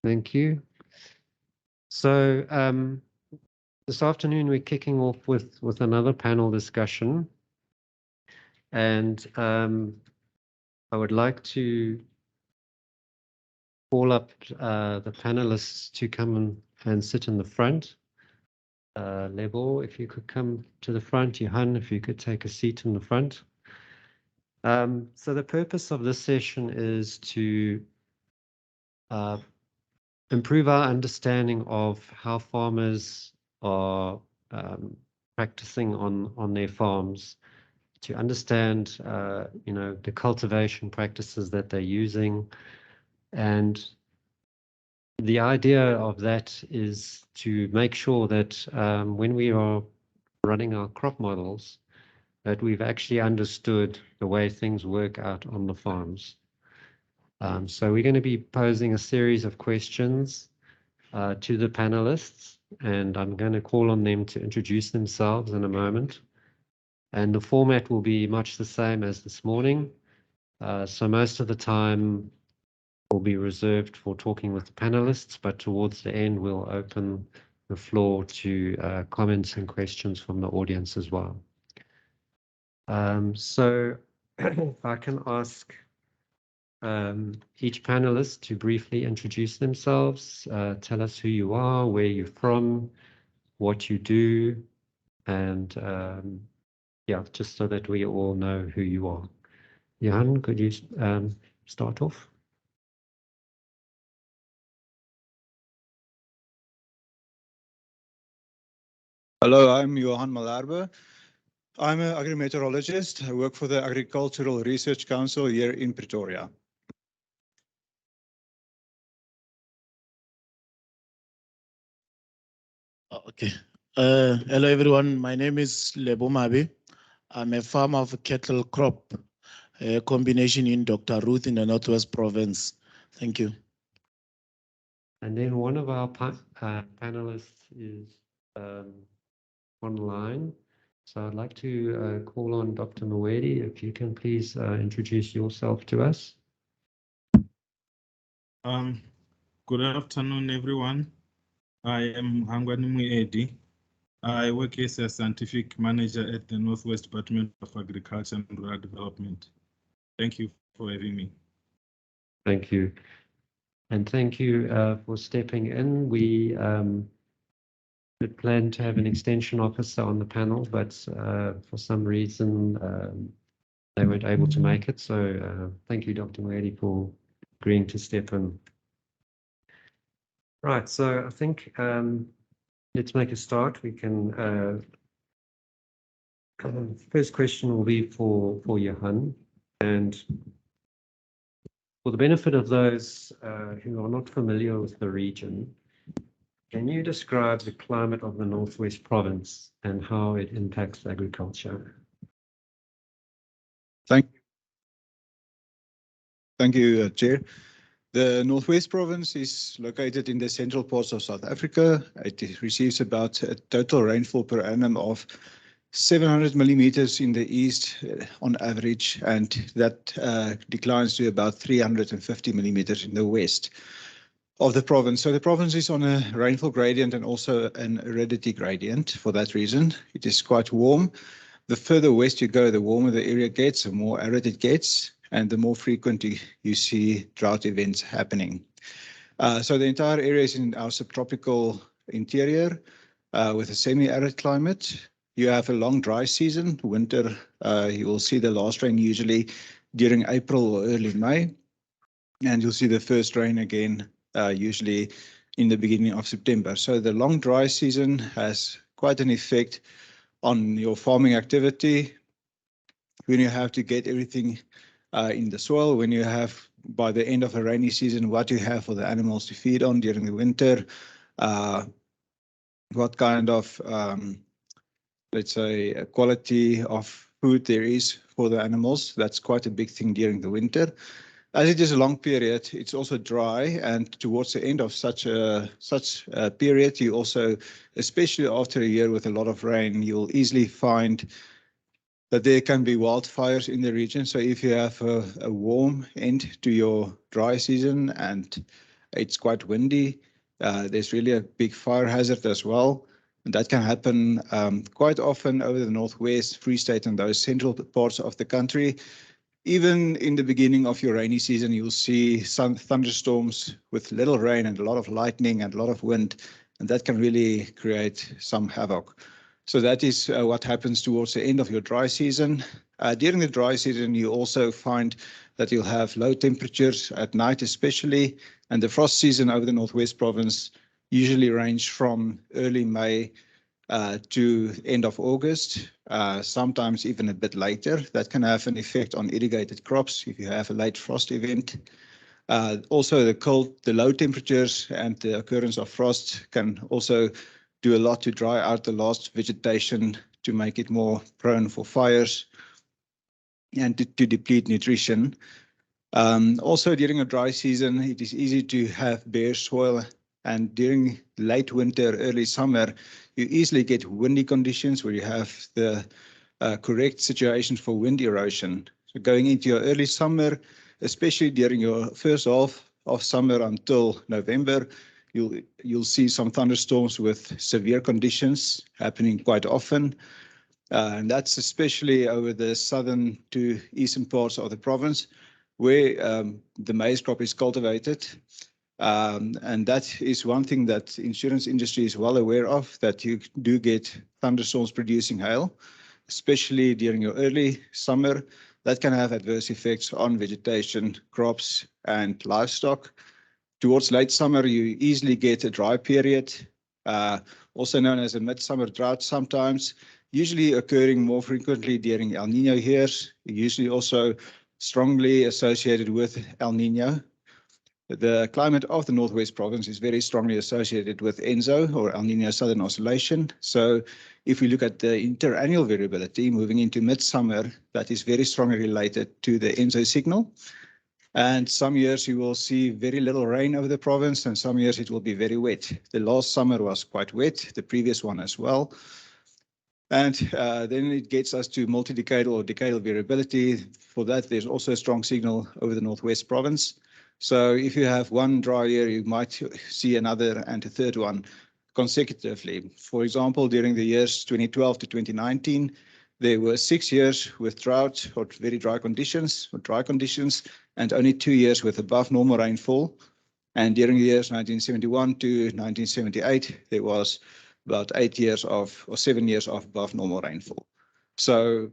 Thank you. So this afternoon we're kicking off with another panel discussion, and I would like to call up the panelists to come and sit in the front. Lebo, if you could come to the front. Johan, if you could take a seat in the front. So the purpose of this session is to improve our understanding of how farmers are practicing on their farms, to understand the cultivation practices that they're using. And the idea of that is to make sure that when we are running our crop models, that we've actually understood the way things work out on the farms. So we're going to be posing a series of questions to the panelists, and I'm going to call on them to introduce themselves in a moment. And the format will be much the same as this morning. So most of the time will be reserved for talking with the panelists, but towards the end, we'll open the floor to comments and questions from the audience as well. So if I can ask each panelist to briefly introduce themselves, tell us who you are, where you're from, what you do, and yeah, just so that we all know who you are. Johan, could you start off? Hello, I'm Johan Malherbe. I'm an agrimeteorologist. I work for the Agricultural Research Council here in Pretoria. Okay. Hello, everyone. My name is Lebo Mabe. I'm a farmer of cattle crop combination in Dr. Ruth in the Northwest Province. Thank you. And then one of our panelists is online. So I'd like to call on Dr. Mwedi, if you can please introduce yourself to us. Good afternoon, everyone. I am Hangwani Mwedi. I work as a scientific manager at the Northwest Department of Agriculture and Rural Development. Thank you for having me. Thank you. And thank you for stepping in. We had planned to have an extension officer on the panel, but for some reason they weren't able to make it. So thank you, Dr. Mwedi, for agreeing to step in. Right, so I think let's make a start. We can. First question will be for Johan, and for the benefit of those who are not familiar with the region, can you describe the climate of the Northwest Province and how it impacts agriculture? Thank you, Chair. The Northwest Province is located in the central parts of South Africa. It receives about a total rainfall per annum of 700 millimeters in the east on average, and that declines to about 350 millimeters in the west of the province. So the province is on a rainfall gradient and also an aridity gradient. For that reason, it is quite warm. The further west you go, the warmer the area gets, the more arid it gets, and the more frequent you see drought events happening. So the entire area is in our subtropical interior with a semi-arid climate. You have a long dry season. Winter, you will see the last rain usually during April or early May, and you'll see the first rain again usually in the beginning of September. So the long dry season has quite an effect on your farming activity. When you have to get everything in the soil, when you have, by the end of a rainy season, what you have for the animals to feed on during the winter, what kind of, let's say, quality of food there is for the animals. That's quite a big thing during the winter. As it is a long period, it's also dry, and towards the end of such a period, you also, especially after a year with a lot of rain, you'll easily find that there can be wildfires in the region. So if you have a warm end to your dry season and it's quite windy. There's really a big fire hazard as well. And that can happen quite often over the Northwest, Free State, and those central parts of the country. Even in the beginning of your rainy season, you'll see some thunderstorms with little rain and a lot of lightning and a lot of wind, and that can really create some havoc. So that is what happens towards the end of your dry season. During the dry season, you also find that you'll have low temperatures at night especially, and the frost season over the Northwest Province usually range from early May to end of August, sometimes even a bit later. That can have an effect on irrigated crops if you have a late frost event. Also, the low temperatures and the occurrence of frost can also do a lot to dry out the last vegetation to make it more prone for fires and to deplete nutrition. Also, during a dry season, it is easy to have bare soil, and during late winter, early summer, you easily get windy conditions where you have the correct situations for wind erosion. So going into your early summer, especially during your first half of summer until November, you'll see some thunderstorms with severe conditions happening quite often. And that's especially over the southern to eastern parts of the province where the maize crop is cultivated. And that is one thing that the insurance industry is well aware of, that you do get thunderstorms producing hail, especially during your early summer. That can have adverse effects on vegetation, crops, and livestock. Towards late summer, you easily get a dry period, also known as a midsummer drought sometimes, usually occurring more frequently during El Nino years, usually also strongly associated with El Nino. The climate of the Northwest Province is very strongly associated with ENSO, or El Nino Southern Oscillation. So if we look at the interannual variability moving into midsummer, that is very strongly related to the ENSO signal. And some years you will see very little rain over the province, and some years it will be very wet. The last summer was quite wet, the previous one as well. And then it gets us to multi-decadal or decadal variability. For that, there's also a strong signal over the Northwest Province. So if you have one dry year, you might see another and a third one consecutively. For example, during the years 2012 to 2019, there were 6 years with drought or very dry conditions, and only 2 years with above normal rainfall. And during the years 1971 to 1978, there was about 8 years of, or 7 years of above normal rainfall. So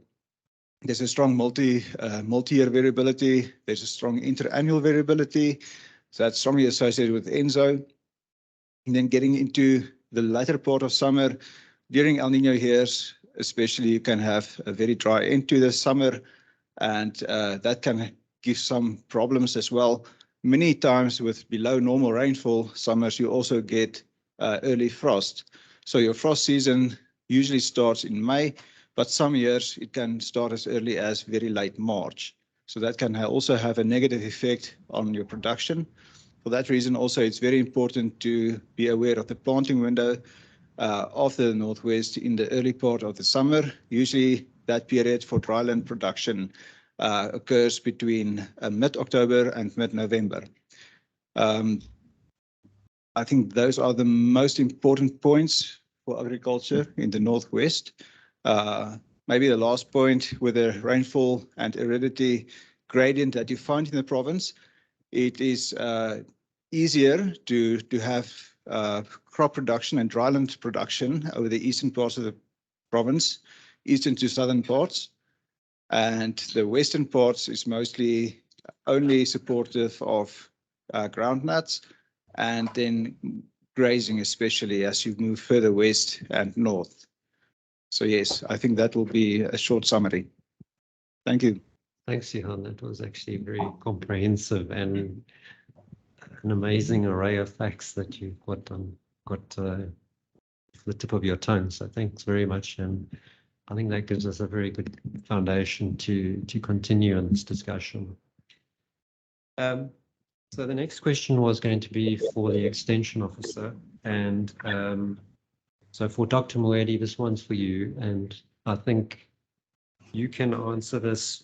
there's a strong multi-year variability. There's a strong interannual variability. So that's strongly associated with ENSO. And then getting into the latter part of summer, during El Nino years, especially, you can have a very dry end to the summer, and that can give some problems as well. Many times with below normal rainfall summers, you also get early frost. So your frost season usually starts in May, but some years it can start as early as very late March. So that can also have a negative effect on your production. For that reason, also, it's very important to be aware of the planting window of the Northwest in the early part of the summer. Usually that period for dryland production occurs between mid-October and mid-November. I think those are the most important points for agriculture in the Northwest. Maybe the last point with the rainfall and aridity gradient that you find in the province, it is easier to have crop production and dryland production over the eastern parts of the province, eastern to southern parts. And the western parts is mostly only supportive of groundnuts, and then grazing, especially as you move further west and north. So yes, I think that will be a short summary. Thank you. Thanks, Johan. That was actually very comprehensive and an amazing array of facts that you've got the tip of your tongue. So thanks very much. And I think that gives us a very good foundation to continue on this discussion. So the next question was going to be for the Extension Officer. And so for Dr. Moedi, this one's for you. And I think you can answer this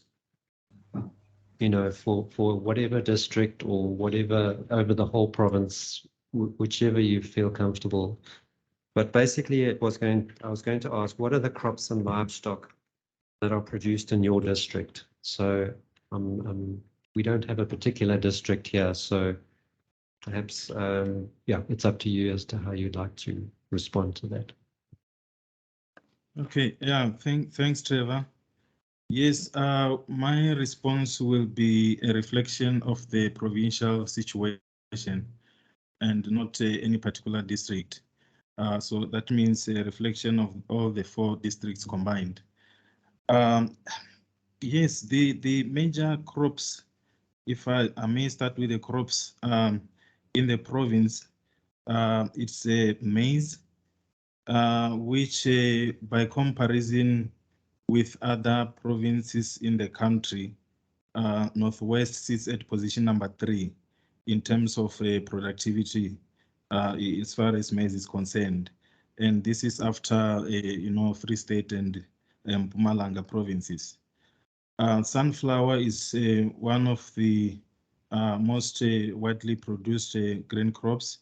you know, for whatever district or whatever over the whole province, whichever you feel comfortable. But basically, I was going to ask, what are the crops and livestock that are produced in your district? So we don't have a particular district here, so perhaps, yeah, it's up to you as to how you'd like to respond to that. Okay, yeah, thanks, Trevor. Yes, my response will be a reflection of the provincial situation and not any particular district. So that means a reflection of all the 4 districts combined. Yes, the major crops, if I may start with the crops in the province, it's maize, which by comparison with other provinces in the country, Northwest sits at position number 3 in terms of productivity as far as maize is concerned. And this is after, Free State and Mpumalanga provinces. Sunflower is one of the most widely produced grain crops.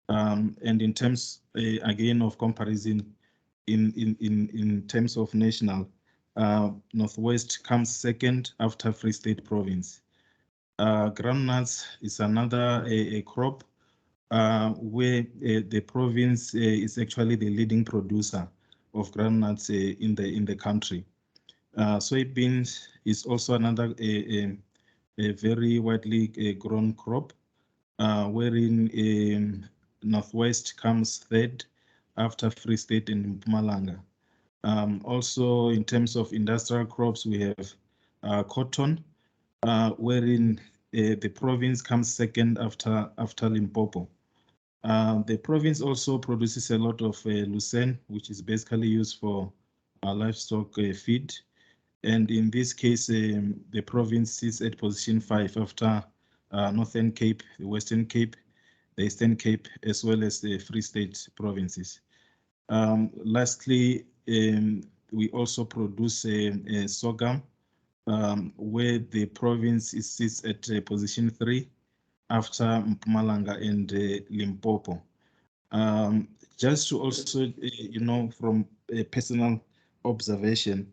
And in terms, again, of comparison, in terms of national, Northwest comes second after Free State province. Groundnuts is another a crop where the province is actually the leading producer of groundnuts in the country. Soybeans is also another a very widely grown crop, wherein Northwest comes third after Free State and Mpumalanga. Also, in terms of industrial crops, we have cotton, wherein the province comes second after Limpopo. The province also produces a lot of lucerne, which is basically used for livestock feed. And in this case, the province is at position 5 after Northern Cape, the Western Cape, the Eastern Cape, as well as the Free State provinces. Lastly, we also produce sorghum, where the province sits at position 3 after Mpumalanga and Limpopo. Just to also, from a personal observation,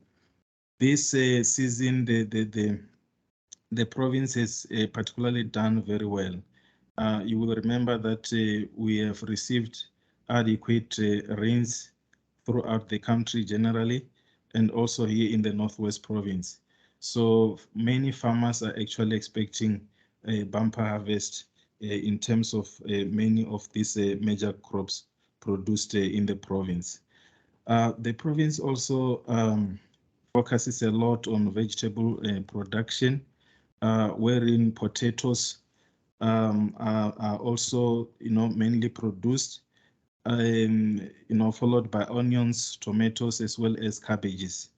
this season the province has particularly done very well. You will remember that we have received adequate rains throughout the country generally, and also here in the Northwest province. So many farmers are actually expecting a bumper harvest in terms of many of these major crops produced in the province. The province also focuses a lot on vegetable production, wherein potatoes are also, mainly produced, followed by onions, tomatoes, as well as cabbages.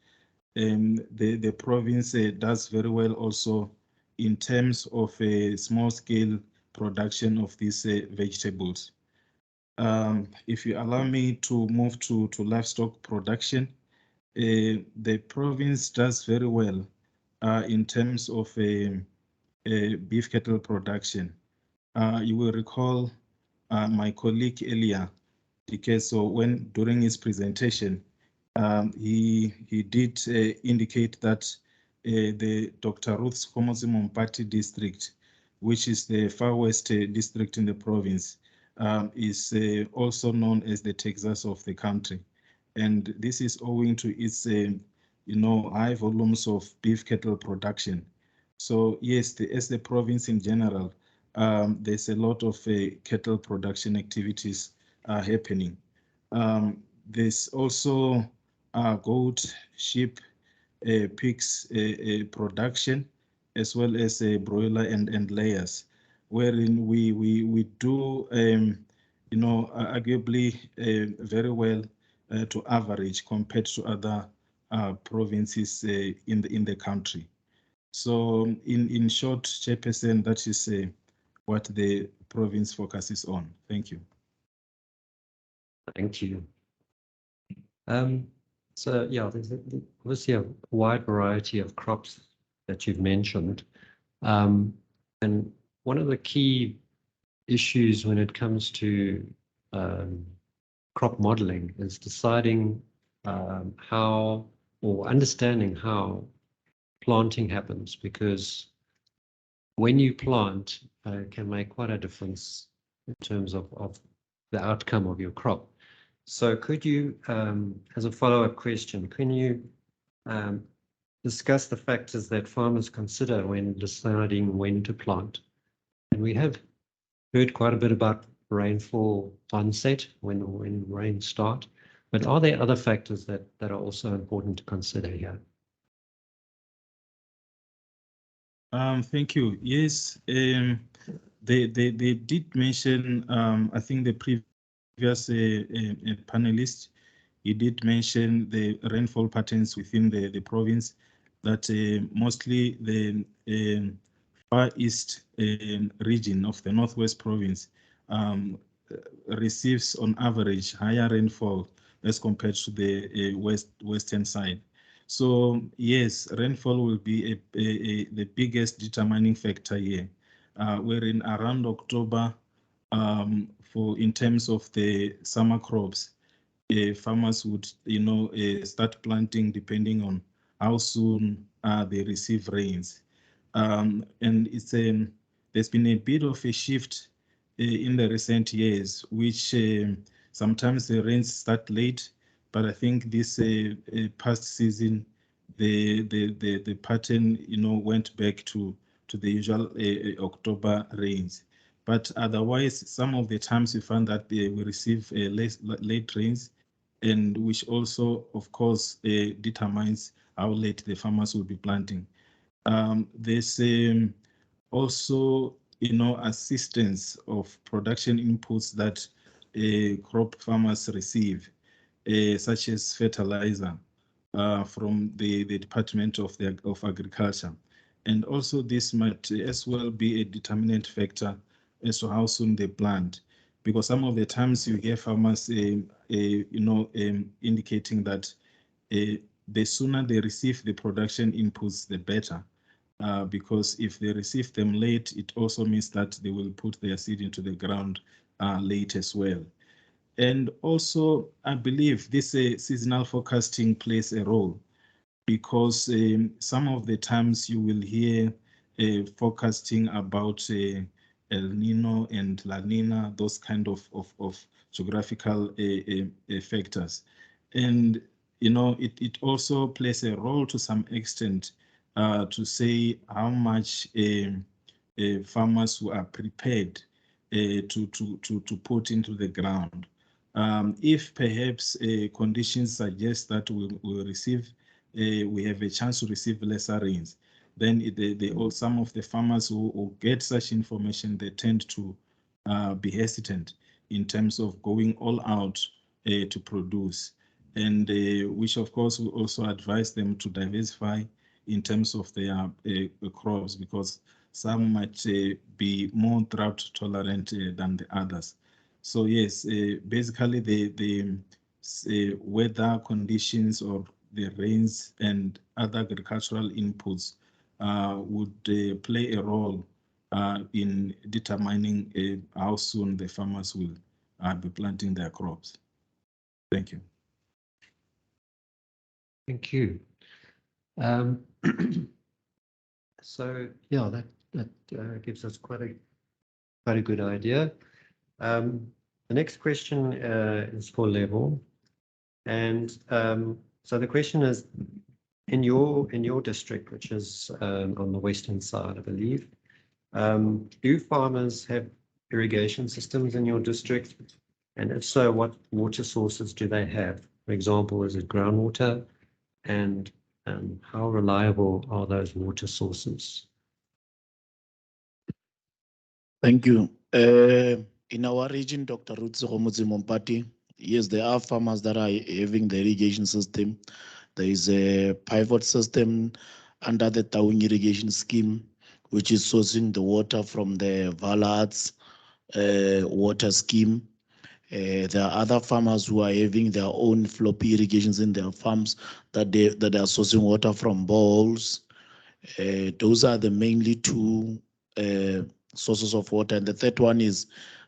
The province does very well also in terms of a small-scale production of these vegetables. If you allow me to move to livestock production, the province does very well in terms of beef cattle production. You will recall my colleague earlier, because so when during his presentation, he did indicate that the Dr. Ruth Skomosi Mompati district, which is the far west district in the province, is also known as the Texas of the country. And this is owing to its high volumes of beef cattle production. So yes, as the province in general, there's a lot of cattle production activities happening. There's also goat, sheep, pigs production, as well as broiler and layers, wherein we do arguably very well to average compared to other provinces in the country. So in short, Chairperson, that is what the province focuses on. Thank you. Thank you. So yeah, there's obviously a wide variety of crops that you've mentioned. And one of the key issues when it comes to crop modeling is deciding how or understanding how planting happens, because when you plant, it can make quite a difference in terms of the outcome of your crop. So could you, as a follow-up question, can you discuss the factors that farmers consider when deciding when to plant? And we have heard quite a bit about rainfall onset, when rain start, but are there other factors that are also important to consider here? Thank you. Yes, they did mention, I think the previous panelist, he did mention the rainfall patterns within the province, that mostly the far east region of the Northwest province receives on average higher rainfall as compared to the western side. So yes, rainfall will be the biggest determining factor here. Wherein around October, for in terms of the summer crops, farmers would start planting depending on how soon they receive rains. And it's there's been a bit of a shift in the recent years, which sometimes the rains start late, but I think this past season the pattern went back to the usual October rains. But otherwise, some of the times we find that we receive late rains, and which also, of course, determines how late the farmers will be planting. There's also, assistance of production inputs that crop farmers receive, such as fertilizer from the Department of Agriculture. And also this might as well be a determinant factor as to how soon they plant, because some of the times you hear farmers, indicating that the sooner they receive the production inputs, the better. Because if they receive them late, it also means that they will put their seed into the ground late as well. And also, I believe this seasonal forecasting plays a role, because some of the times you will hear forecasting about El Nino and La Nina, those kind of geographical factors. And, it also plays a role to some extent to say how much farmers who are prepared to put into the ground. If perhaps conditions suggest that we'll receive, we have a chance to receive lesser rains, then some of the farmers who get such information, they tend to be hesitant in terms of going all out to produce, and which of course will also advise them to diversify in terms of their crops, because some might be more drought tolerant than the others. So yes, basically the weather conditions or the rains and other agricultural inputs would play a role in determining how soon the farmers will be planting their crops. Thank you. Thank you. So yeah, that gives us quite a good idea. The next question is for Lebo, and so the question is, in your district, which is on the western side, I believe, do farmers have irrigation systems in your district? And if so, what water sources do they have? For example, is it groundwater? And how reliable are those water sources? Thank you. In our region, Dr. Ruth Mompati, yes, there are farmers that are having the irrigation system. There is a pivot system under the Tawing irrigation scheme, which is sourcing the water from the Vallards water scheme. There are other farmers who are having their own floppy irrigations in their farms that they are sourcing water from bowls. Those are the mainly two sources of water. And the third one is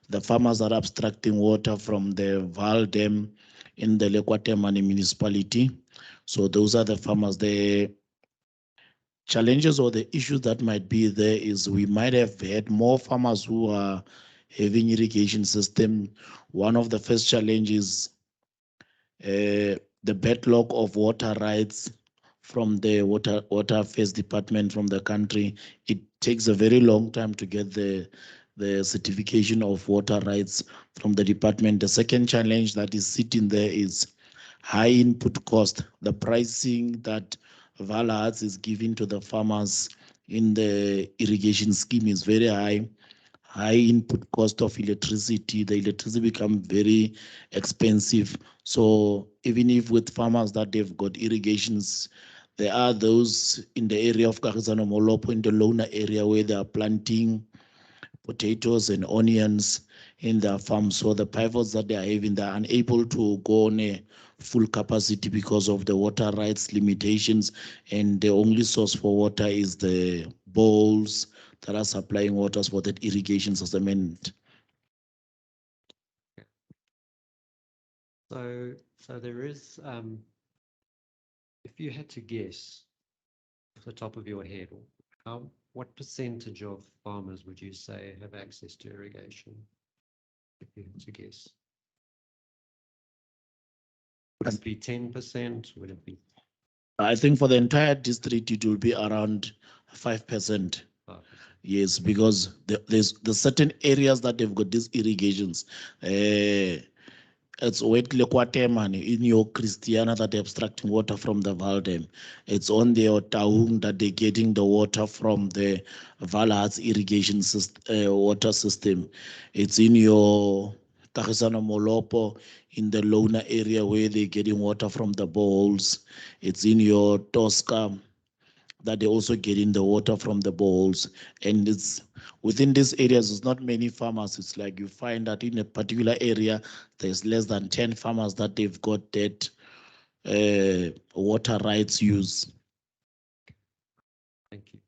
the farmers are abstracting water from the Val Dam in the Lekwatemane municipality. So those are the farmers. The challenges or the issues that might be there is we might have had more farmers who are having irrigation system. One of the first challenges, the backlog of water rights from the water affairs department from the country. It takes a very long time to get the certification of water rights from the department. The second challenge that is sitting there is high input cost. The pricing that Valhards is giving to the farmers in the irrigation scheme is very high. High input cost of electricity, the electricity become very expensive. So even if with farmers that they've got irrigations, there are those in the area of Kagisano Molopo, in the Lona area, where they are planting potatoes and onions in their farms. So the pivots that they are having, they are unable to go on a full capacity because of the water rights limitations. And the only source for water is the bowls that are supplying waters for that irrigation system. And so there is, if you had to guess off the top of your head, what percentage of farmers would you say have access to irrigation? If you had to guess, would it be 10%? Would it be I think for the entire district, it will be around 5%. 5%? Yes, because there's certain areas that they've got these irrigations. It's Lekwatemane in your Christiana that they're extracting water from the Valdem. It's on the Taung that they're getting the water from the Valhards irrigation water system. It's in your Kagisano Molopo in the Lona area where they're getting water from the bowls. It's in your Tosca that they also getting the water from the bowls. And it's within these areas, there's not many farmers. It's like you find that in a particular area, there's less than 10 farmers that they've got that water rights use. Thank you.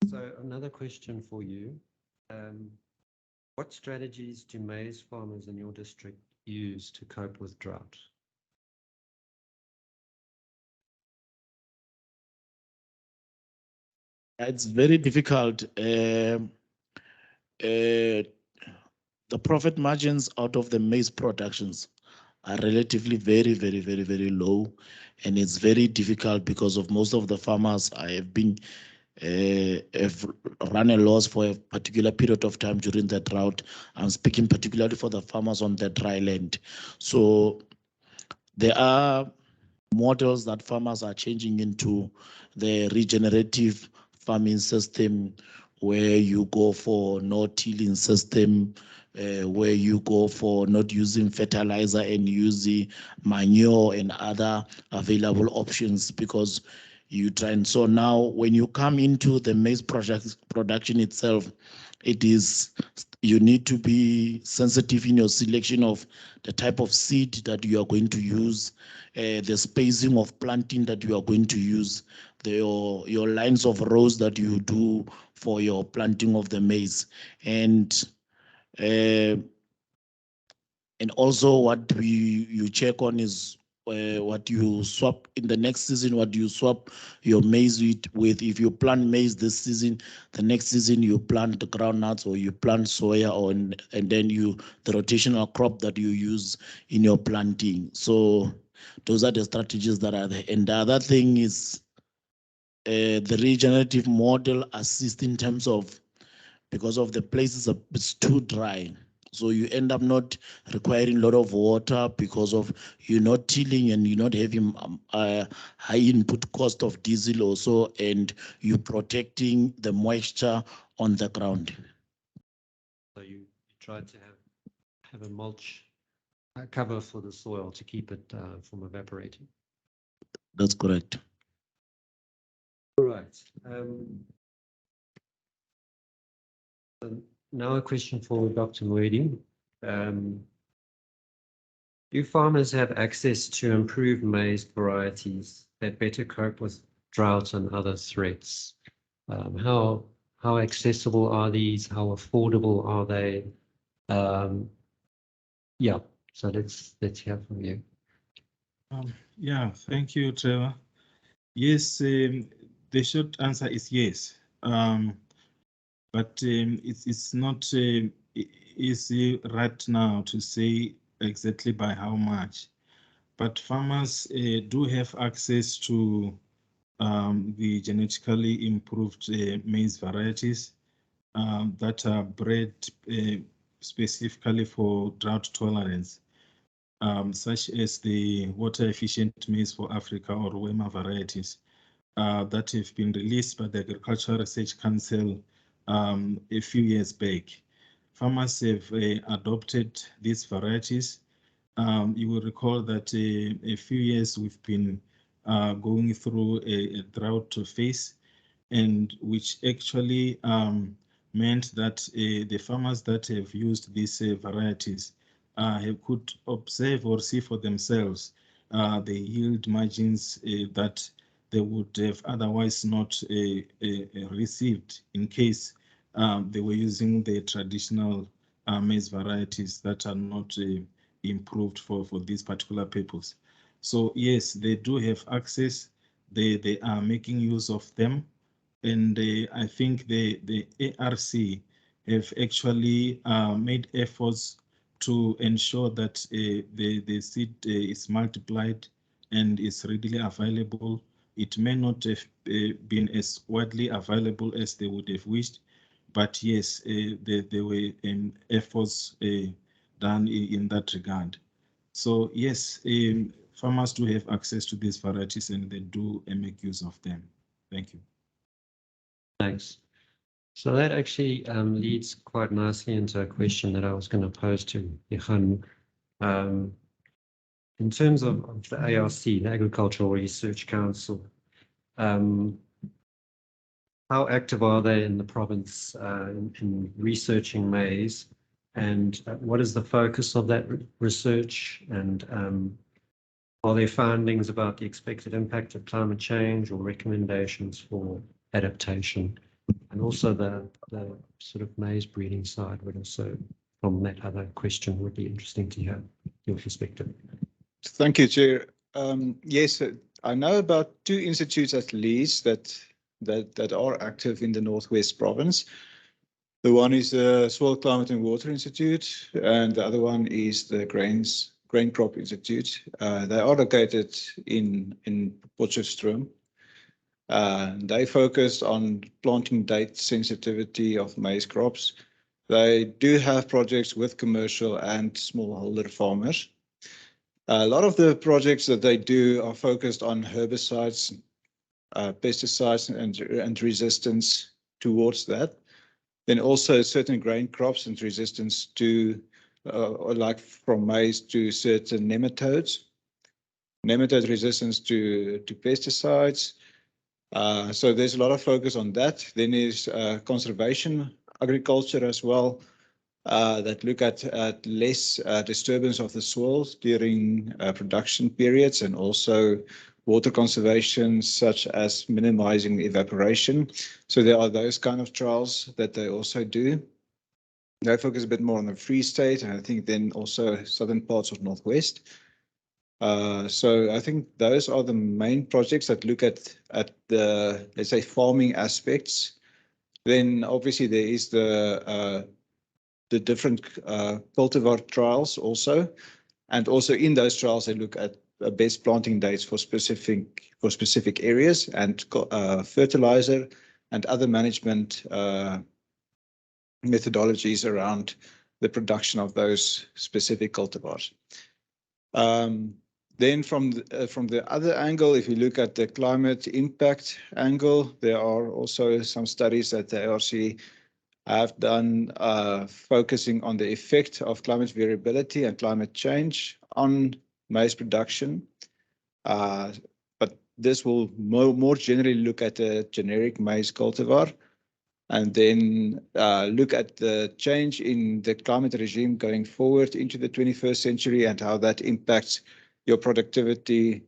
So another question for you. What strategies do maize farmers in your district use to cope with drought? It's very difficult. The profit margins out of the maize productions are relatively very low, and it's very difficult because of most of the farmers have run a loss for a particular period of time during the drought. I'm speaking particularly for the farmers on the dry land. So there are models that farmers are changing into the regenerative farming system, where you go for no-tilling system, where you go for not using fertilizer and using manure and other available options, because you try. And so now when you come into the maize production itself, it is, you need to be sensitive in your selection of the type of seed that you are going to use, the spacing of planting that you are going to use, your lines of rows that you do for your planting of the maize. And also what you check on is what you swap in the next season, what you swap your maize with. If you plant maize this season, the next season you plant the groundnuts or you plant soya, and then the rotational crop that you use in your planting. So those are the strategies that are there. And the other thing is the regenerative model assist in terms of, because of the places it's too dry. So you end up not requiring a lot of water because of you're not tilling and you're not having a high input cost of diesel also, and you're protecting the moisture on the ground. So you try to have a mulch cover for the soil to keep it from evaporating. That's correct. All right. Now a question for Dr. Moedi. Do farmers have access to improved maize varieties that better cope with drought and other threats? How accessible are these? How affordable are they? Yeah, so let's hear from you. Yeah, thank you, Trevor. Yes, the short answer is yes. But it's not easy right now to say exactly by how much. But farmers do have access to the genetically improved maize varieties that are bred specifically for drought tolerance, such as the water efficient maize for Africa or WEMA varieties that have been released by the Agricultural Research Council a few years back. Farmers have adopted these varieties. You will recall that a few years we've been going through a drought phase, and which actually meant that the farmers that have used these varieties could observe or see for themselves the yield margins that they would have otherwise not received in case they were using the traditional maize varieties that are not improved for this particular purpose. So yes, they do have access. They are making use of them. And I think the ARC have actually made efforts to ensure that the seed is multiplied and is readily available. It may not have been as widely available as they would have wished, but yes, there were efforts done in that regard. So yes, farmers do have access to these varieties and they do make use of them. Thank you. Thanks. So that actually leads quite nicely into a question that I was going to pose to Johan. In terms of the ARC, the Agricultural Research Council, how active are they in the province in researching maize, and what is the focus of that research, and are there findings about the expected impact of climate change or recommendations for adaptation? And also the sort of maize breeding side would also, from that other question, would be interesting to hear your perspective. Thank you, Chair. Yes, I know about 2 institutes at least that are active in the Northwest Province. The one is the Soil, Climate and Water Institute, and the other one is the Grain Crop Institute. They are located in Potchefstroom. They focused on planting date sensitivity of maize crops. They do have projects with commercial and smallholder farmers. A lot of the projects that they do are focused on herbicides, pesticides, and resistance towards that. Then also certain grain crops and resistance to, like from maize to certain nematodes, nematode resistance to pesticides. So there's a lot of focus on that. Then there's conservation agriculture as well, that look at less disturbance of the soils during production periods, and also water conservation, such as minimizing evaporation. So there are those kind of trials that they also do. They focus a bit more on the Free State, and I think then also southern parts of Northwest. So I think those are the main projects that look at the, let's say, farming aspects. Then obviously there is the different cultivar trials also, and also in those trials they look at best planting dates for specific areas, and fertilizer and other management methodologies around the production of those specific cultivars. Then from the other angle, if you look at the climate impact angle, there are also some studies that the ARC have done focusing on the effect of climate variability and climate change on maize production. But this will more generally look at the generic maize cultivar. and then look at the change in the climate regime going forward into the 21st century and how that impacts your productivity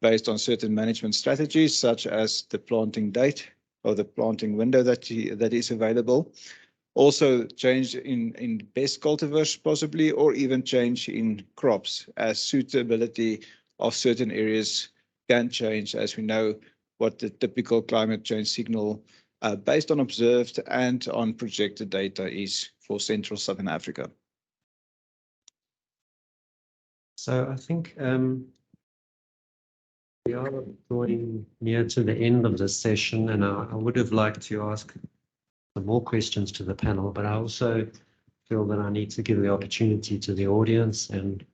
based on certain management strategies, such as the planting date or the planting window that is available. Also change in best cultivars possibly, or even change in crops as suitability of certain areas can change, as we know what the typical climate change signal based on observed and on projected data is for Central Southern Africa. So I think we are drawing near to the end of this session, and I would have liked to ask some more questions to the panel, but I also feel that I need to give the opportunity to the audience and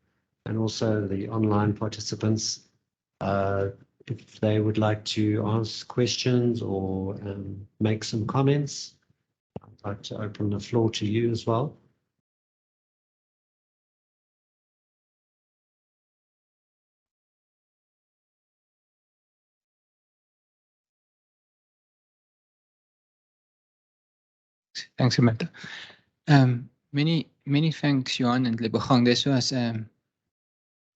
also the online participants if they would like to ask questions or make some comments. I'd like to open the floor to you as well. Thanks, Samantha. Many thanks, Johan and Lebogang. This was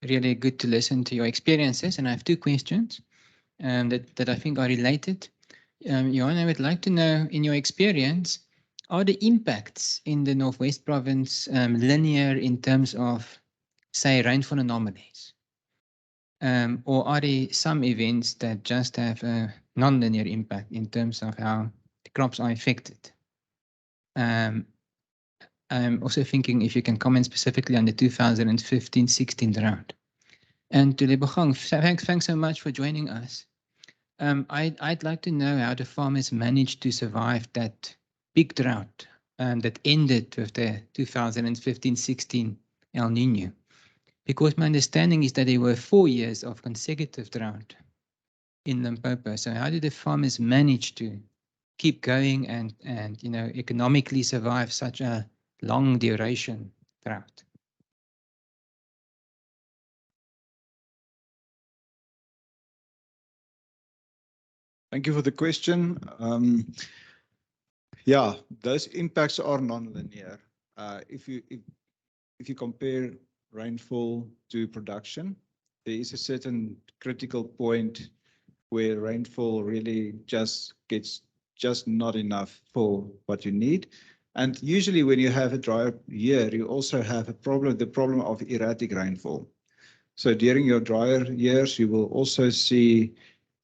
really good to listen to your experiences, and I have two questions that I think are related. Johan, I would like to know, in your experience, are the impacts in the Northwest Province linear in terms of, say, rainfall anomalies? Or are there some events that just have a non-linear impact in terms of how the crops are affected? I'm also thinking if you can comment specifically on the 2015-16 drought. And to Lebogang, thanks so much for joining us. I'd like to know how the farmers managed to survive that big drought that ended with the 2015-16 El Nino. Because my understanding is that there were 4 years of consecutive drought in Limpopo. So how did the farmers manage to keep going and economically survive such a long duration drought? Thank you for the question. Yeah, those impacts are non-linear. If you compare rainfall to production, there is a certain critical point where rainfall really just gets not enough for what you need. And usually when you have a drier year, you also have the problem of erratic rainfall. So during your drier years, you will also see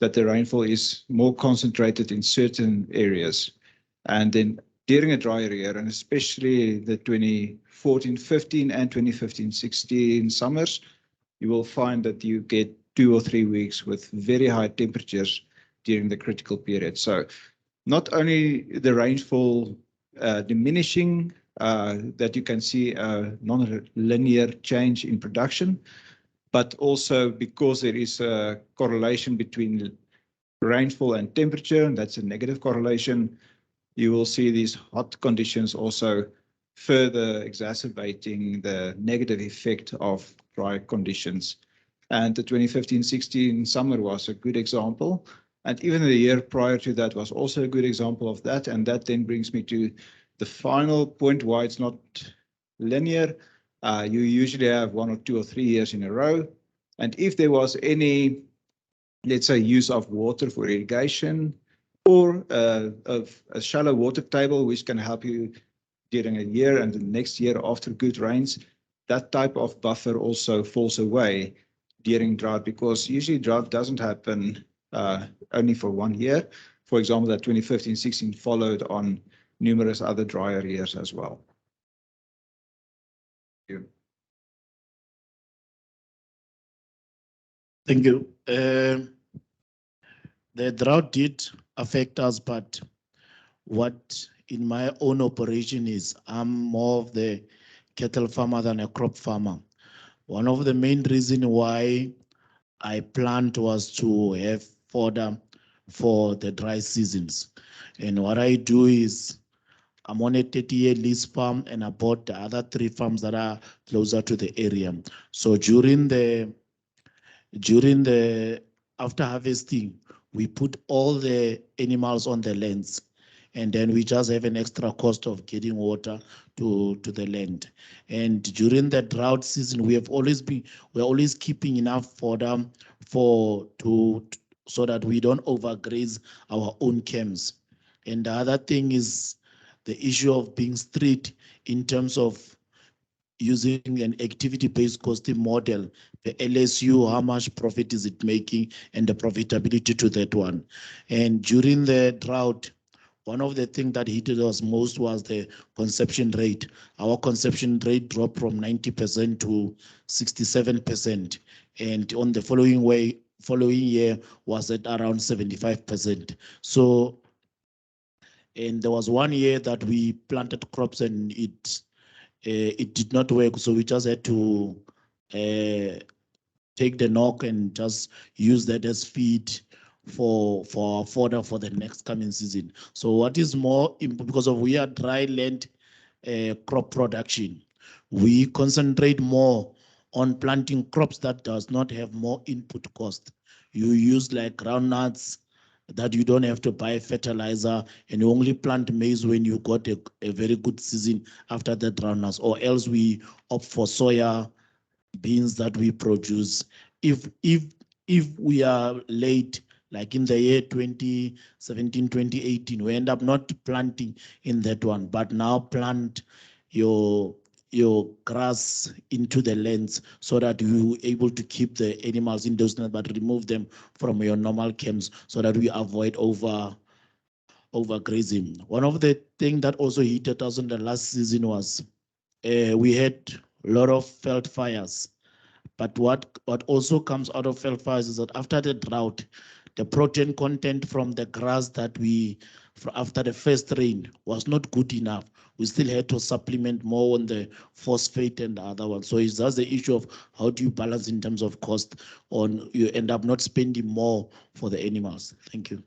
that the rainfall is more concentrated in certain areas. And then during a drier year, and especially the 2014-15 and 2015-16 summers, you will find that you get 2 or 3 weeks with very high temperatures during the critical period. So not only the rainfall diminishing, that you can see a non-linear change in production, but also because there is a correlation between rainfall and temperature, and that's a negative correlation, you will see these hot conditions also further exacerbating the negative effect of dry conditions. And the 2015-16 summer was a good example. And even the year prior to that was also a good example of that. And that then brings me to the final point why it's not linear. You usually have 1 or 2 or 3 years in a row. And if there was any, let's say, use of water for irrigation or a shallow water table, which can help you during a year and the next year after good rains, that type of buffer also falls away during drought, because usually drought doesn't happen only for 1 year. For example, that 2015-16 followed on numerous other drier years as well. Thank you. Thank you. The drought did affect us, but what in my own operation is I'm more of the cattle farmer than a crop farmer. One of the main reasons why I planned was to have fodder for the dry seasons. And what I do is I'm on a 30-year lease farm, and I bought the other 3 farms that are closer to the area. So during the after harvesting, we put all the animals on the lands. and then we just have an extra cost of getting water to the land. And during the drought season, we're always keeping enough fodder so that we don't overgraze our own camps. And the other thing is the issue of being strict in terms of using an activity-based costing model, the LSU, how much profit is it making, and the profitability to that one. And during the drought, one of the things that hit us most was the conception rate. Our conception rate dropped from 90% to 67%. And on the following year was at around 75%. So, and there was 1 year that we planted crops and it did not work, so we just had to take the knock and just use that as feed for our fodder for the next coming season. So what is more, because of we are dry land crop production, we concentrate more on planting crops that does not have more input cost. You use like groundnuts, that you don't have to buy fertilizer, and you only plant maize when you got a very good season after the groundnuts, or else we opt for soya beans that we produce. If we are late, like in the year 2017, 2018, we end up not planting in that one, but now plant your grass into the lands so that you able to keep the animals in those lands, but remove them from your normal camps so that we avoid overgrazing. One of the things that also hit us in the last season was we had a lot of veld fires. But what also comes out of veld fires is that after the drought, the protein content from the grass that after the first rain was not good enough. We still had to supplement more on the phosphate and the other one. So it's just the issue of how do you balance in terms of cost on you end up not spending more for the animals. Thank you.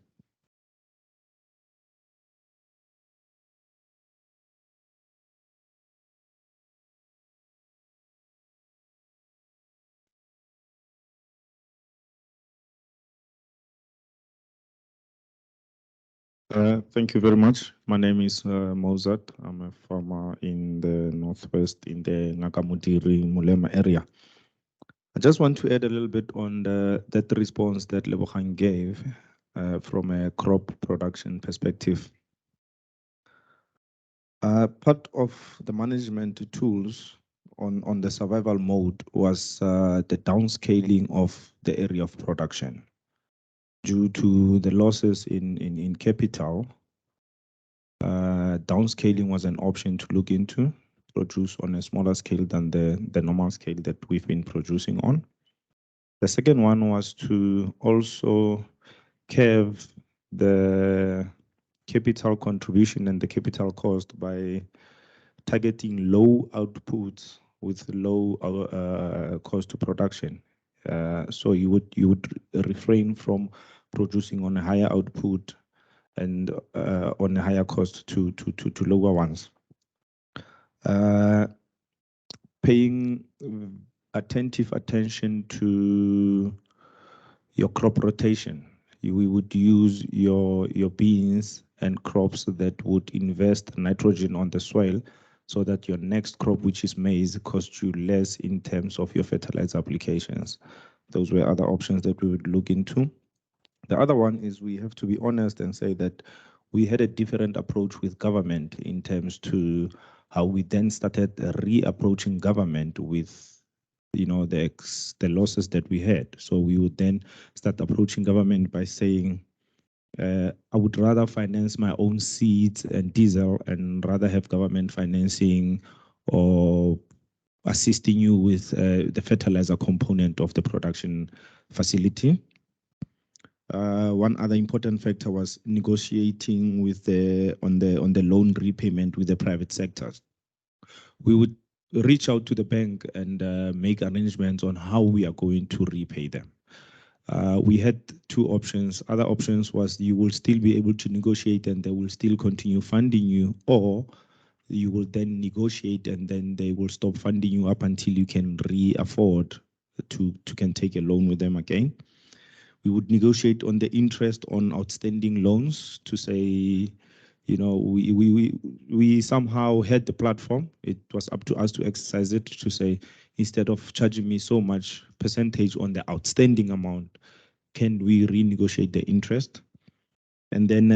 Thank you very much. My name is Mozart. I'm a farmer in the northwest in the Nakamutiri Mulema area. I just want to add a little bit on that response that Lebogang gave from a crop production perspective. Part of the management tools on the survival mode was the downscaling of the area of production. Due to the losses in capital, downscaling was an option to look into, produce on a smaller scale than the normal scale that we've been producing on. The second one was to also curve the capital contribution and the capital cost by targeting low outputs with low cost to production. So you would refrain from producing on a higher output and on a higher cost to lower ones. Paying attentive attention to your crop rotation. We would use your beans and crops that would invest nitrogen on the soil so that your next crop, which is maize, costs you less in terms of your fertilizer applications. Those were other options that we would look into. The other one is we have to be honest and say that we had a different approach with government in terms to how we then started reapproaching government with the losses that we had. So we would then start approaching government by saying, I would rather finance my own seeds and diesel and rather have government financing or assisting you with the fertilizer component of the production facility. One other important factor was negotiating with on the loan repayment with the private sectors. We would reach out to the bank and make arrangements on how we are going to repay them. We had two options. Other options was you will still be able to negotiate and they will still continue funding you, or you will then negotiate and then they will stop funding you up until you can afford to can take a loan with them again. We would negotiate on the interest on outstanding loans to say, you know, we somehow had the platform. It was up to us to exercise it, to say, instead of charging me so much percentage on the outstanding amount, can we renegotiate the interest? And then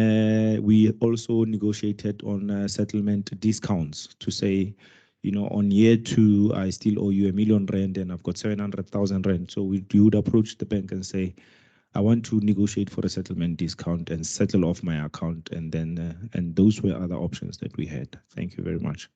we also negotiated on settlement discounts to say, you know, on year 2, I still owe you R1 million and I've got 700,000 rand. So we would approach the bank and say, I want to negotiate for a settlement discount and settle off my account. And then, and those were other options that we had. Thank you very much.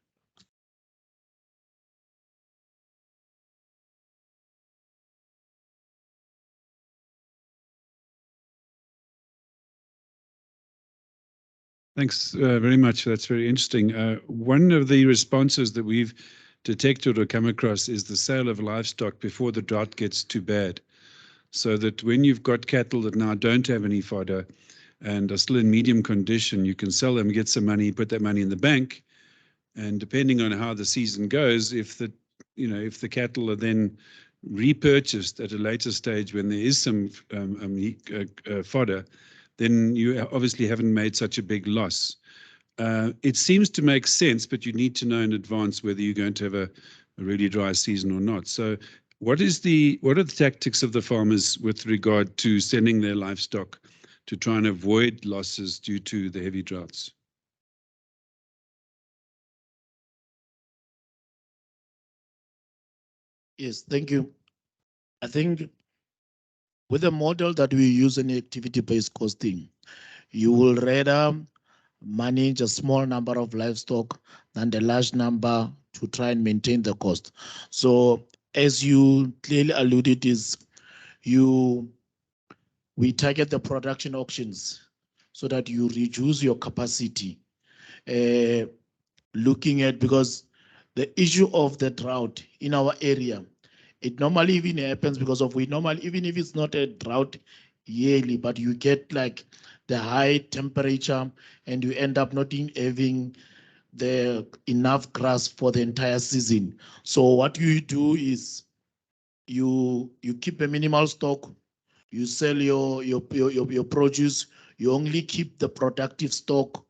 Thanks very much. That's very interesting. One of the responses that we've detected or come across is the sale of livestock before the drought gets too bad. So that when you've got cattle that now don't have any fodder and are still in medium condition, you can sell them, get some money, put that money in the bank. And depending on how the season goes, if the cattle are then repurchased at a later stage when there is some fodder, then you obviously haven't made such a big loss. It seems to make sense, but you need to know in advance whether you're going to have a really dry season or not. So what are the tactics of the farmers with regard to selling their livestock to try and avoid losses due to the heavy droughts? Yes, thank you. I think with the model that we use in activity-based costing, you will rather manage a small number of livestock than the large number to try and maintain the cost. So as you clearly alluded, we target the production auctions so that you reduce your capacity. Looking at, because the issue of the drought in our area, it normally even happens because of even if it's not a drought yearly, but you get like the high temperature and you end up not having the enough grass for the entire season. So what you do is you keep a minimal stock, you sell your produce, you only keep the productive stock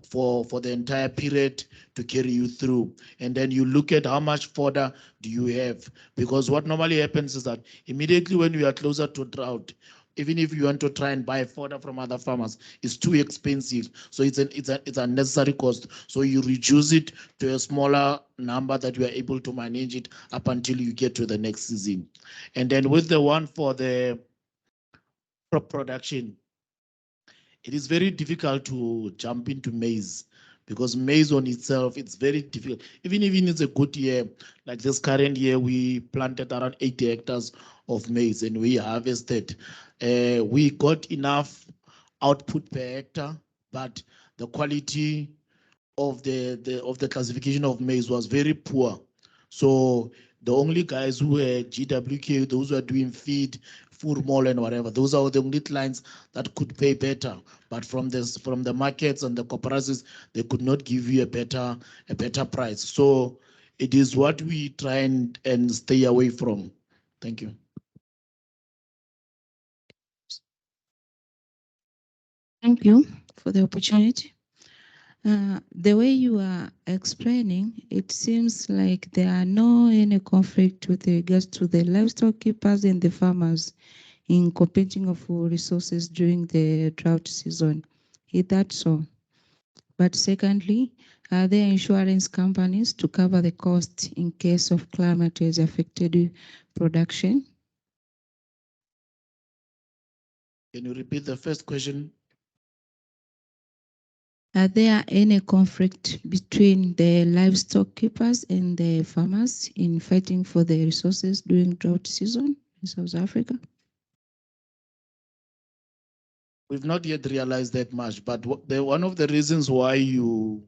for the entire period to carry you through. And then you look at how much fodder do you have, because what normally happens is that immediately when we are closer to drought, even if you want to try and buy fodder from other farmers, it's too expensive. So it's a necessary cost. So you reduce it to a smaller number that you are able to manage it up until you get to the next season. And then with the one for the crop production, it is very difficult to jump into maize because maize on itself, it's very difficult. Even if it's a good year, like this current year, we planted around 80 hectares of maize and we harvested. We got enough output per hectare, but the quality of the classification of maize was very poor. So the only guys who were GWK, those who are doing feed, food mall and whatever, those are the only clients that could pay better. But from the markets and the cooperatives, they could not give you a better price. So it is what we try and stay away from. Thank you. Thank you for the opportunity. The way you are explaining, it seems like there are any conflict with regards to the livestock keepers and the farmers in competing for resources during the drought season. Is that so? But secondly, are there insurance companies to cover the cost in case of climate has affected production? Can you repeat the first question? Are there any conflict between the livestock keepers and the farmers in fighting for the resources during drought season in South Africa? We've not yet realized that much, but one of the reasons why you,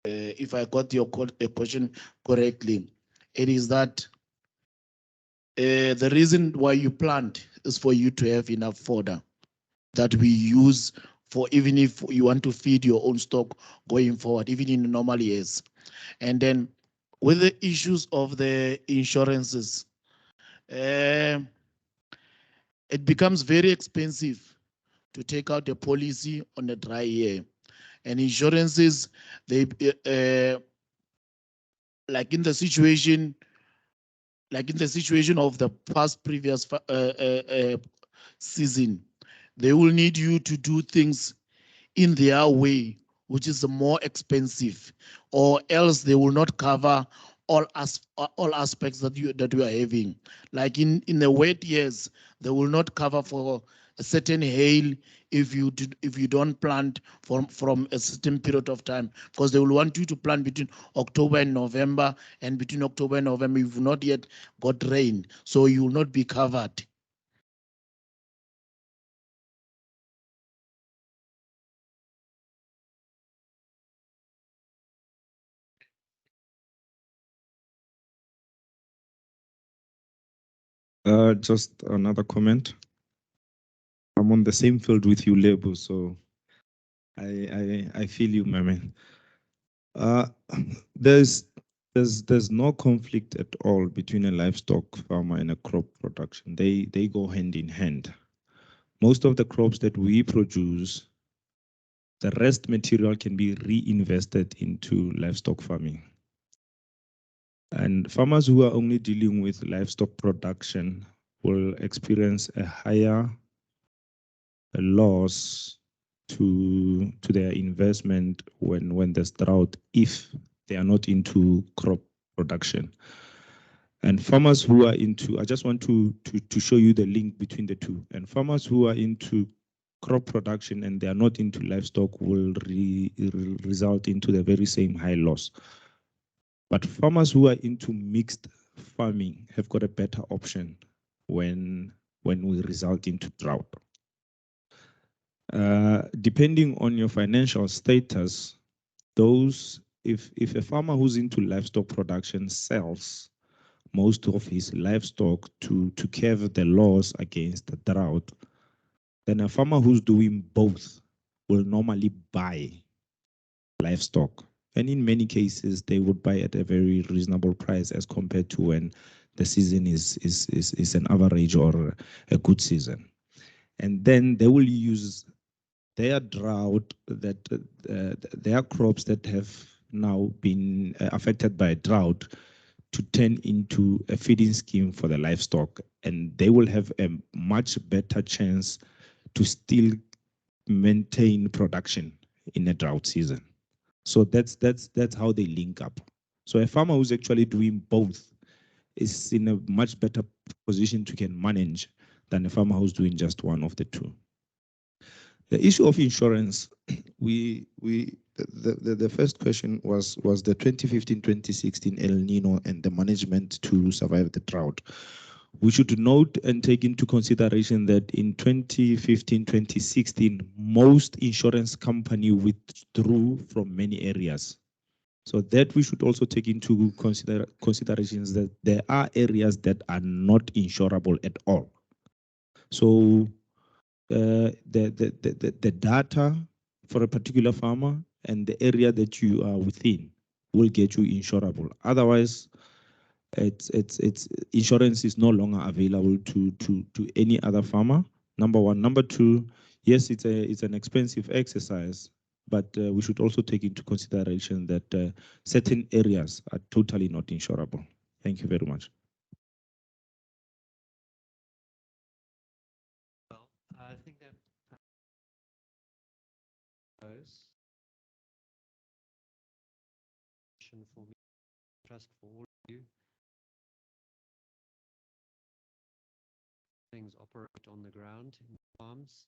if I got your question correctly, it is that the reason why you plant is for you to have enough fodder that we use for even if you want to feed your own stock going forward, even in normal years. And then with the issues of the insurances, it becomes very expensive to take out a policy on a dry year. And insurances, they like in the situation of the past previous season, they will need you to do things in their way, which is more expensive, or else they will not cover all aspects that you are having. Like in the wet years, they will not cover for a certain hail if you don't plant from a certain period of time, because they will want you to plant between October and November, and between October and November you've not yet got rain, so you will not be covered. Just another comment. I'm on the same field with you, Lebo, so I feel you, my man. There's no conflict at all between a livestock farmer and a crop production. They go hand in hand. Most of the crops that we produce, the rest material can be reinvested into livestock farming. And farmers who are only dealing with livestock production will experience a higher loss to their investment when there's drought, if they are not into crop production. And farmers who are into, I just want to show you the link between the two. And farmers who are into crop production and they are not into livestock will result into the very same high loss. But farmers who are into mixed farming have got a better option when we result into drought. Depending on your financial status, if a farmer who's into livestock production sells most of his livestock to cover the loss against the drought, then a farmer who's doing both will normally buy livestock. And in many cases, they would buy at a very reasonable price as compared to when the season is an average or a good season. And then they will use their drought, their crops that have now been affected by drought, to turn into a feeding scheme for the livestock, and they will have a much better chance to still maintain production in a drought season. So that's how they link up. So a farmer who's actually doing both is in a much better position to can manage than a farmer who's doing just one of the two. The issue of insurance, the first question was the 2015-2016 El Nino and the management to survive the drought. We should note and take into consideration that in 2015-2016, most insurance companies withdrew from many areas. So that we should also take into considerations that there are areas that are not insurable at all. So the data for a particular farmer and the area that you are within will get you insurable. Otherwise, it's insurance is no longer available to any other farmer. Number one. Number two, yes, it's an expensive exercise, but we should also take into consideration that certain areas are totally not insurable. Thank you very much. Well, I think that goes for me, trust for all of you. Things operate on the ground in farms.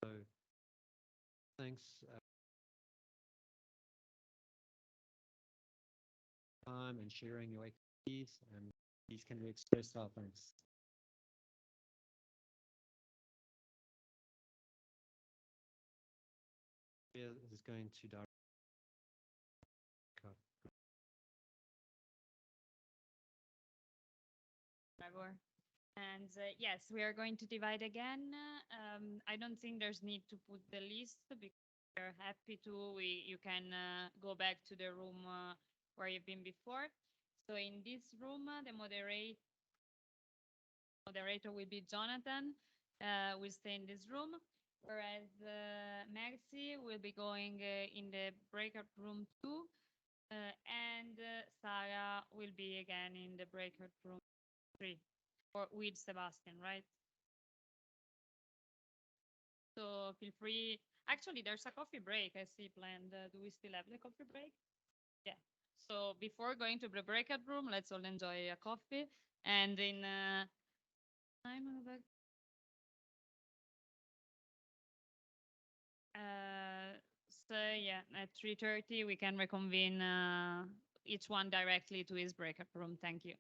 So thanks. Time and sharing your expertise, and these can be expressed our thanks. Is going to direct. And yes, we are going to divide again. I don't think there's need to put the list because we're happy to. You can go back to the room where you've been before. So in this room, the moderator will be Jonathan. Will stay in this room. whereas Maxi will be going in the breakout room 2, and Sarah will be again in the breakout room 3, or with Sebastian, right? So feel free. Actually, there's a coffee break I see planned. Do we still have the coffee break? Yeah. So before going to the breakout room, let's all enjoy a coffee. And in time on the back. So yeah, at 3:30 we can reconvene each one directly to his breakout room. Thank you.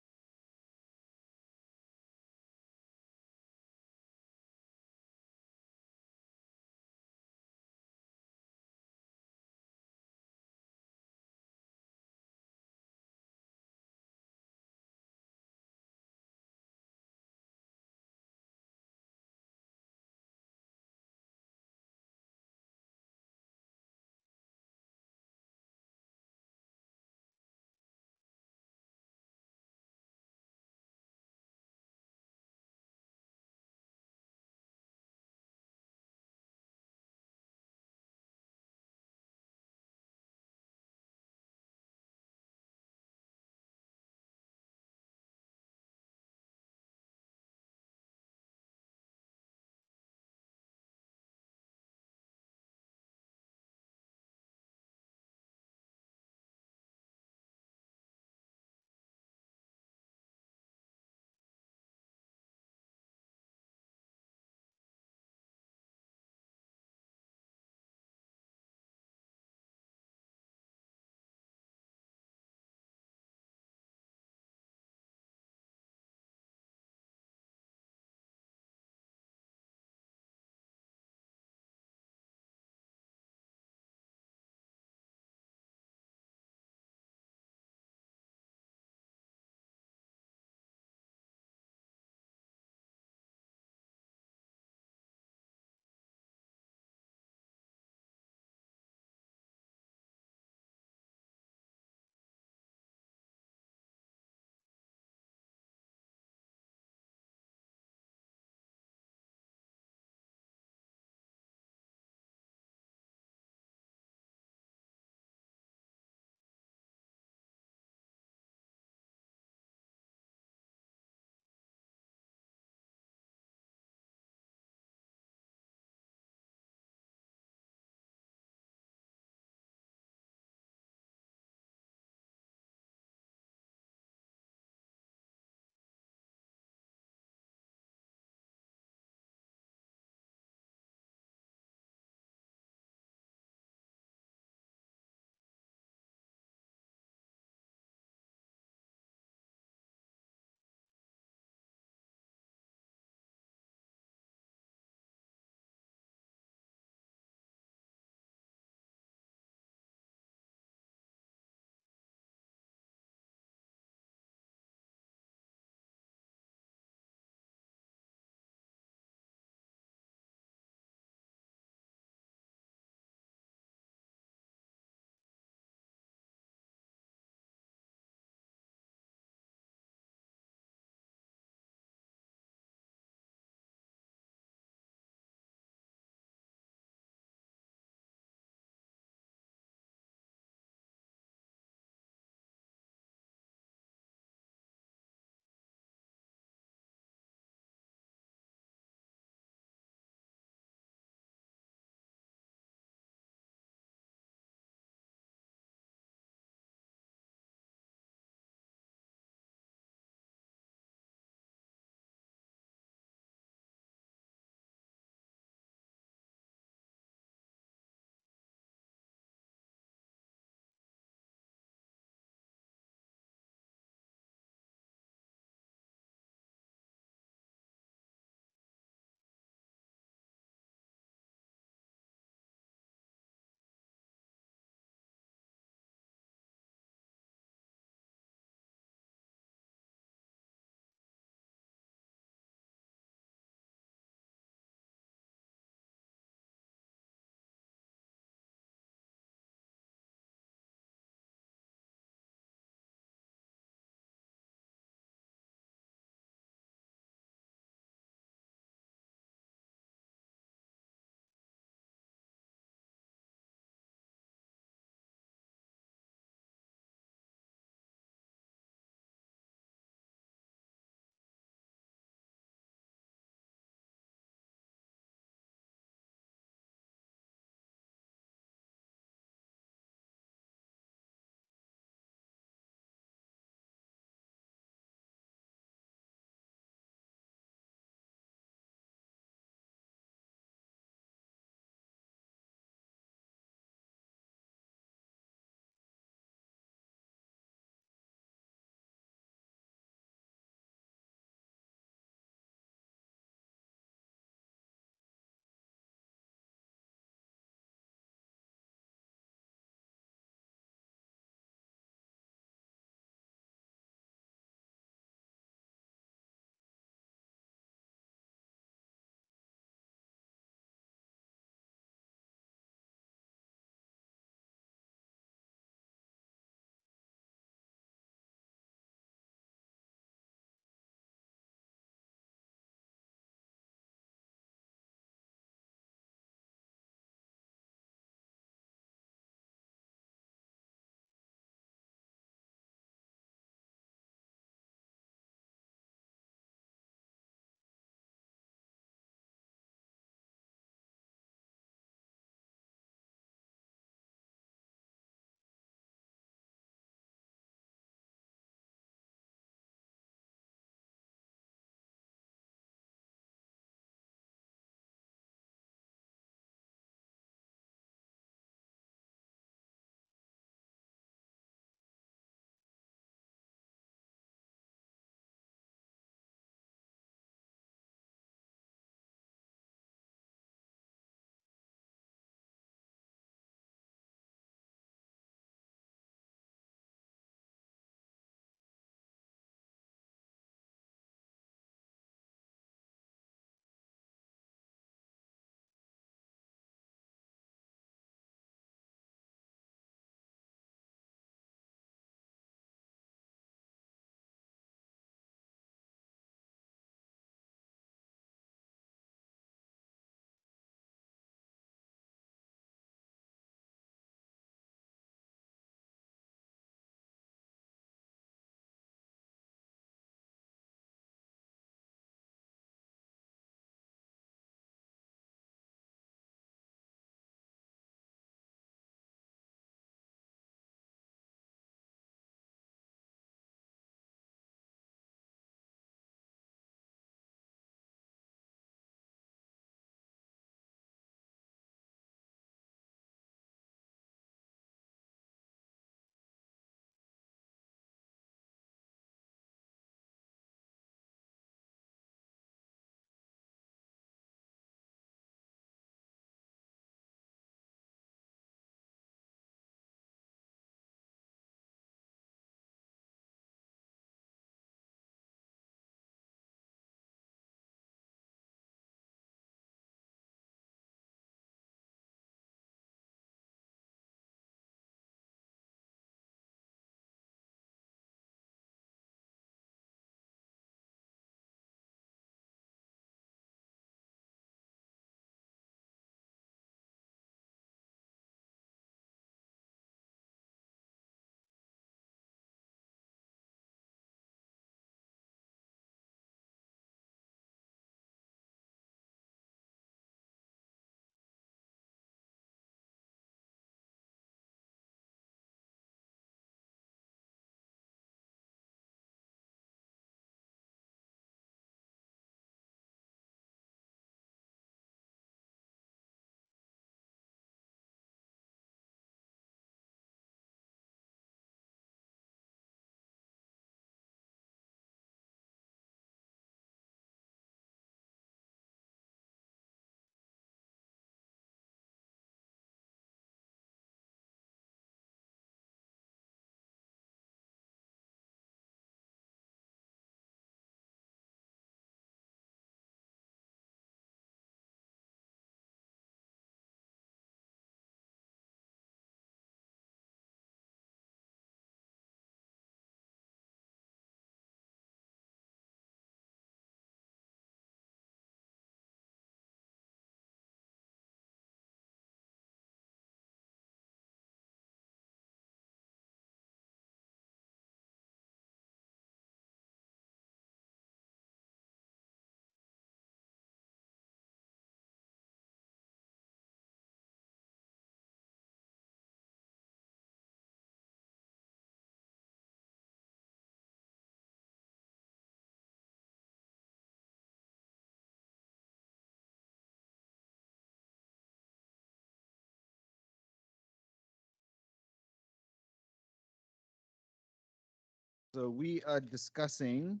So we are discussing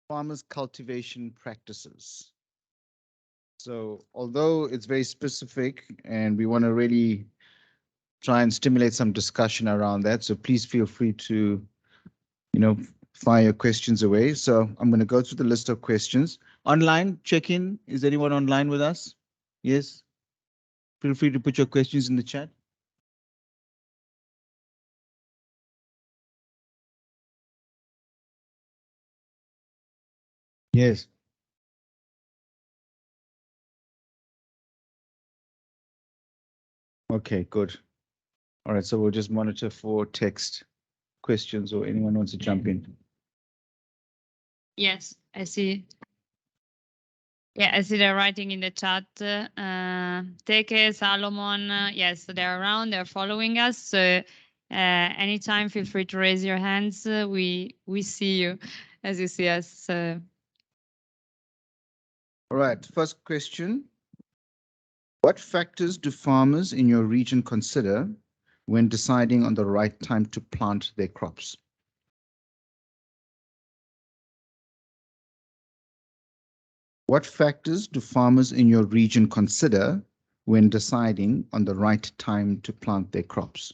farmers' cultivation practices. So although it's very specific and we want to really try and stimulate some discussion around that, so please feel free to, fire your questions away. So I'm going to go through the list of questions. Online, check in. Is anyone online with us? Yes. Feel free to put your questions in the chat. Yes. Okay, good. All right, so we'll just monitor for text questions or anyone wants to jump in. Yes, I see. Yeah, I see they're writing in the chat. Teke, Salomon, yes, they're around, they're following us. So anytime, feel free to raise your hands. We see you as you see us. All right, first question. What factors do farmers in your region consider when deciding on the right time to plant their crops? What factors do farmers in your region consider when deciding on the right time to plant their crops?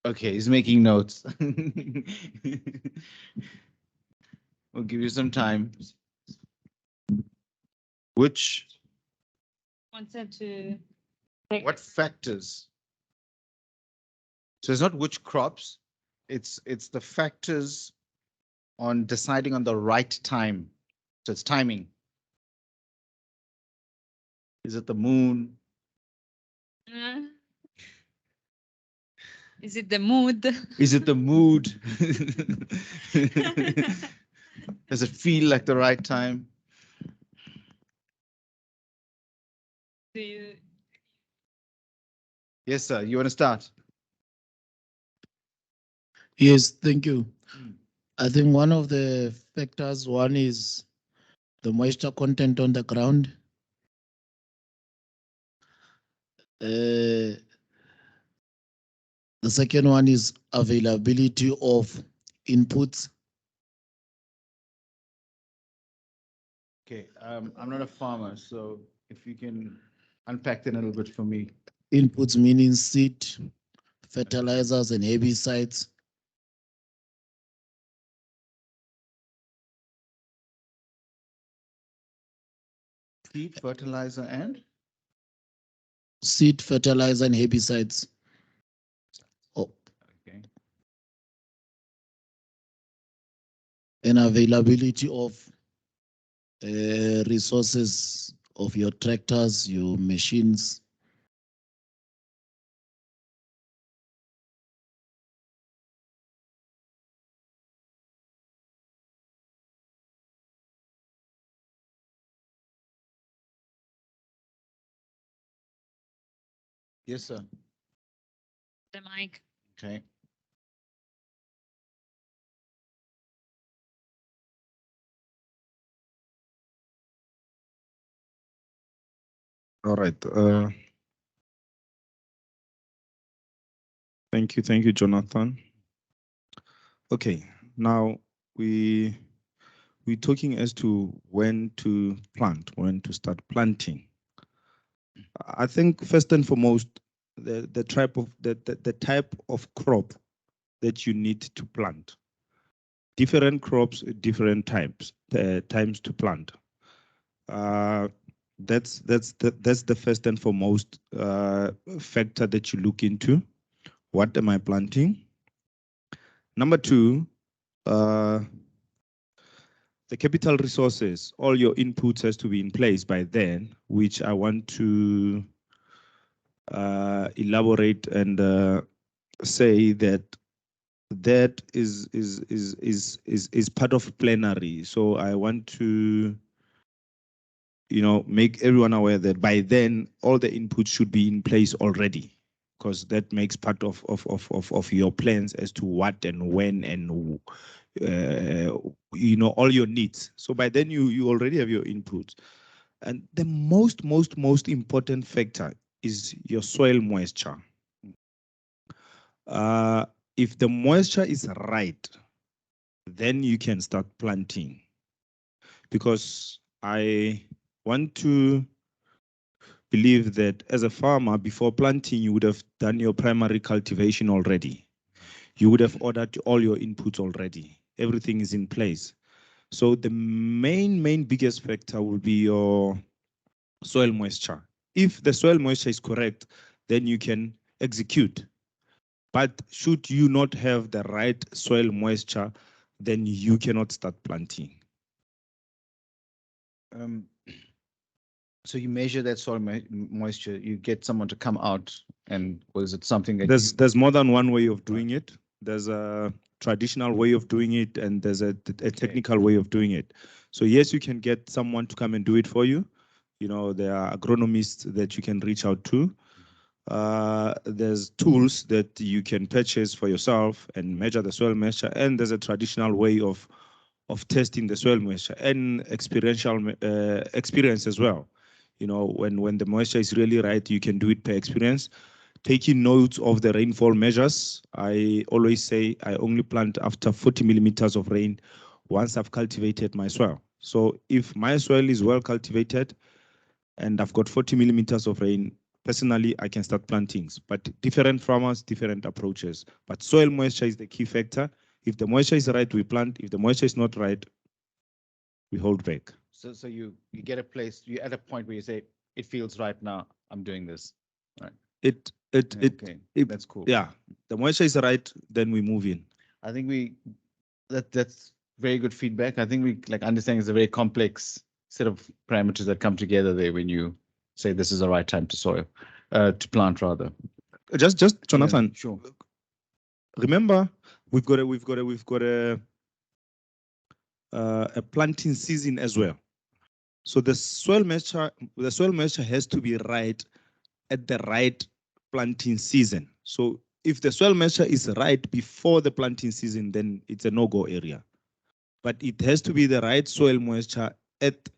Okay, he's making notes. We'll give you some time. Wanted to. What factors? So it's not which crops, it's the factors on deciding on the right time. So it's timing. Is it the moon? Is it the mood? Is it the mood? Does it feel like the right time? Do you? Yes, sir. You want to start? Yes, thank you. I think one of the factors, one is the moisture content on the ground. The second one is availability of inputs. Okay, I'm not a farmer, so if you can unpack that a little bit for me. Inputs meaning seed, fertilizers, and herbicides. Seed, fertilizer, and? Seed, fertilizer, and herbicides. Oh. Okay. And availability of resources of your tractors, your machines. Yes, sir. The mic. Okay. All right. Thank you, Jonathan. Okay, now we're talking as to when to plant, when to start planting. I think first and foremost, the type of crop that you need to plant. Different crops, different times to plant. That's the first and foremost factor that you look into. What am I planting? Number two, the capital resources, all your inputs has to be in place by then, which I want to elaborate and say that is part of plenary. So I want to make everyone aware that by then all the inputs should be in place already, because that makes part of your plans as to what and when and all your needs. So by then you already have your inputs. And the most important factor is your soil moisture. If the moisture is right, then you can start planting. Because I want to believe that as a farmer, before planting, you would have done your primary cultivation already. You would have ordered all your inputs already. Everything is in place. So the main biggest factor will be your soil moisture. If the soil moisture is correct, then you can execute. But should you not have the right soil moisture, then you cannot start planting. So you measure that soil moisture, you get someone to come out, and was it something that There's more than one way of doing it. There's a traditional way of doing it, and there's a technical way of doing it. So yes, you can get someone to come and do it for you. There are agronomists that you can reach out to. There's tools that you can purchase for yourself and measure the soil moisture, and there's a traditional way of testing the soil moisture and experiential experience as well. When the moisture is really right, you can do it per experience. Taking notes of the rainfall measures. I always say I only plant after 40 millimeters of rain once I've cultivated my soil. So if my soil is well cultivated and I've got 40 millimeters of rain, personally, I can start plantings. But different farmers, different approaches. But soil moisture is the key factor. If the moisture is right, we plant. If the moisture is not right, we hold back. So you get a place, you're at a point where you say, it feels right now, I'm doing this. Right. That's cool. Yeah, the moisture is right, then we move in. I think that's very good feedback. I think we understanding it's a very complex set of parameters that come together there when you say this is the right time to plant rather. Just Jonathan. Sure. Remember, we've got a planting season as well. So the soil moisture has to be right at the right planting season. So if the soil moisture is right before the planting season, then it's a no-go area. But it has to be the right soil moisture at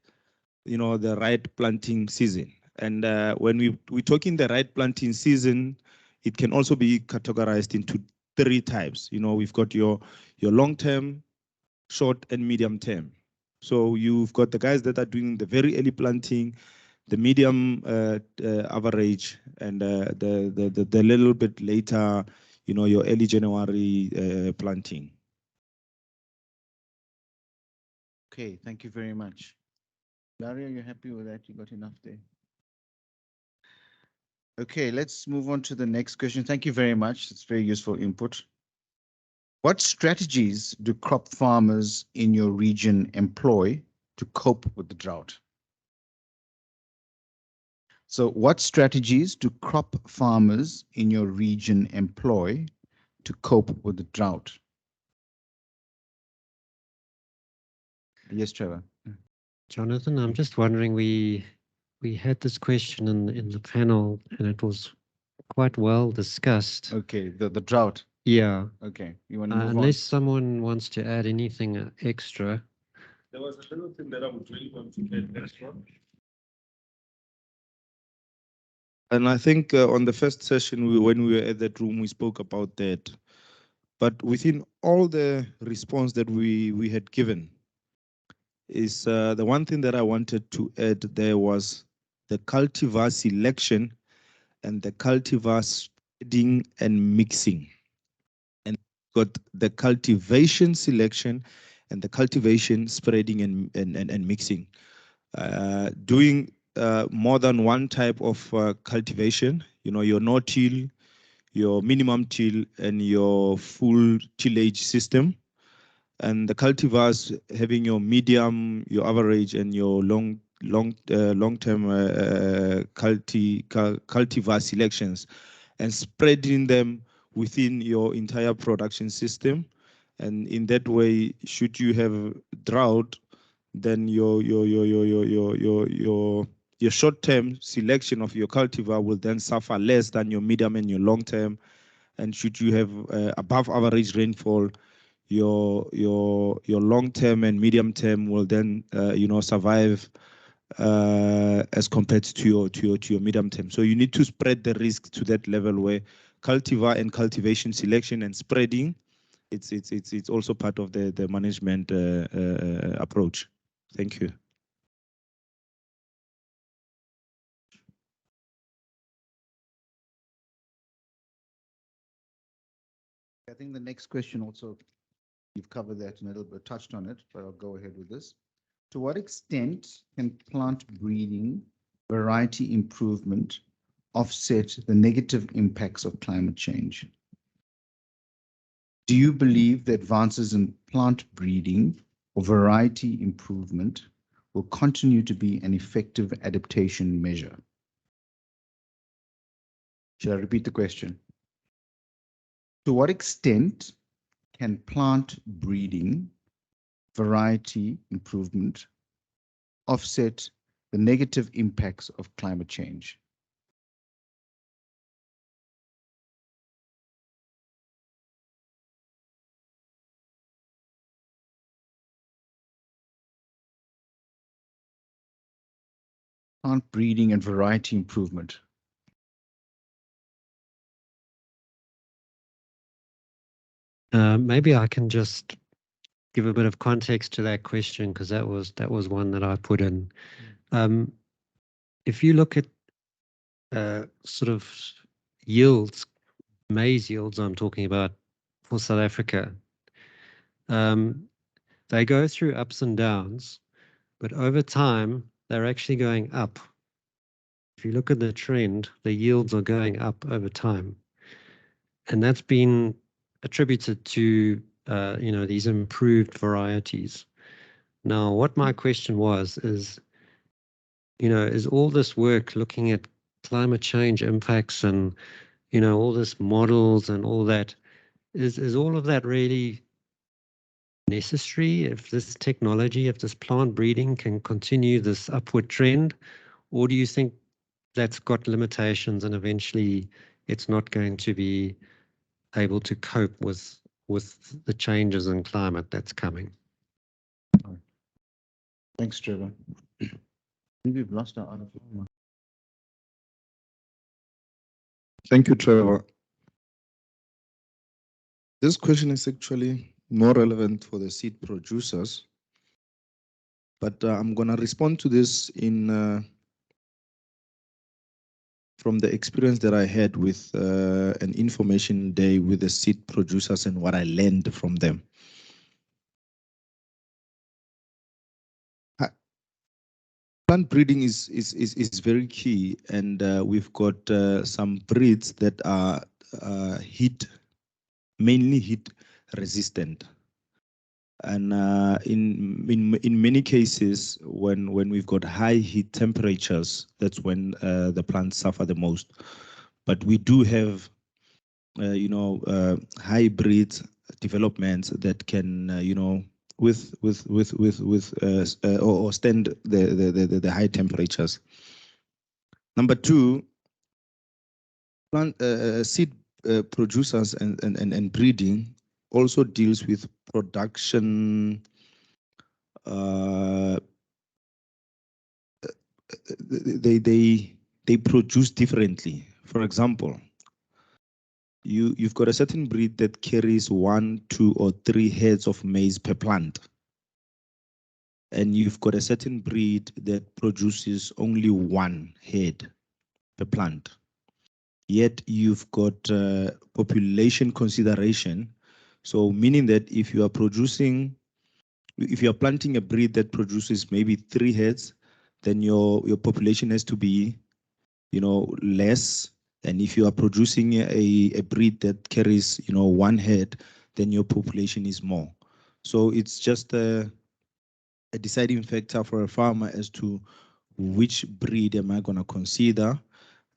the right planting season. And when we're talking the right planting season, it can also be categorized into 3 types. We've got your long-term, short, and medium term. So you've got the guys that are doing the very early planting, the medium average, and the little bit later, your early January planting. Okay, thank you very much. Dario, you happy with that? You got enough there? Okay, let's move on to the next question. Thank you very much. It's very useful input. What strategies do crop farmers in your region employ to cope with the drought? So what strategies do crop farmers in your region employ to cope with the drought? Yes, Trevor. Jonathan, I'm just wondering, we had this question in the panel and it was quite well discussed. Okay, the drought. Yeah. Okay, you want to move unless someone wants to add anything extra. There was a little thing that I would really want to add extra. And I think on the first session, when we were at that room, we spoke about that. But within all the response that we had given, is the one thing that I wanted to add there was the cultivar selection and the cultivar spreading and mixing. And got the cultivation selection and the cultivation spreading and mixing. Doing more than one type of cultivation, your no-till, your minimum till, and your full tillage system. And the cultivars having your medium, your average, and your long-term cultivar selections, and spreading them within your entire production system. And in that way, should you have drought, then your short-term selection of your cultivar will then suffer less than your medium and your long-term. And should you have above average rainfall, your long term and medium term will then survive as compared to your medium term. So you need to spread the risk to that level where cultivar and cultivation selection and spreading, it's also part of the management approach. Thank you. I think the next question also, you've covered that a little bit, touched on it, but I'll go ahead with this. To what extent can plant breeding, variety improvement offset the negative impacts of climate change? Do you believe the advances in plant breeding or variety improvement will continue to be an effective adaptation measure? Should I repeat the question? To what extent can plant breeding, variety improvement offset the negative impacts of climate change? Plant breeding and variety improvement. Maybe I can just give a bit of context to that question, because that was one that I put in. If you look at sort of yields, maize yields I'm talking about for South Africa, they go through ups and downs, but over time they're actually going up. If you look at the trend, the yields are going up over time, and that's been attributed to these improved varieties. Now, what my question was is all this work looking at climate change impacts and all this models and all that, is all of that really necessary if this technology, if this plant breeding can continue this upward trend, or do you think that's got limitations and eventually it's not going to be able to cope with the changes in climate that's coming? Thanks, Trevor. I think we've lost our other farmer. Thank you, Trevor. This question is actually more relevant for the seed producers, but I'm going to respond to this from the experience that I had with an information day with the seed producers and what I learned from them. Plant breeding is very key, and we've got some breeds that are mainly heat resistant. And in many cases, when we've got high heat temperatures, that's when the plants suffer the most. But we do have, hybrid developments that can, or stand the high temperatures. Number two, plant seed producers and breeding also deals with production. They produce differently. For example, you've got a certain breed that carries 1, 2, or 3 heads of maize per plant, and you've got a certain breed that produces only 1 head per plant. Yet you've got population consideration. So meaning that if you are planting a breed that produces maybe 3 heads, then your population has to be, less. And if you are producing a breed that carries, 1 head, then your population is more. So it's just a deciding factor for a farmer as to which breed am I going to consider.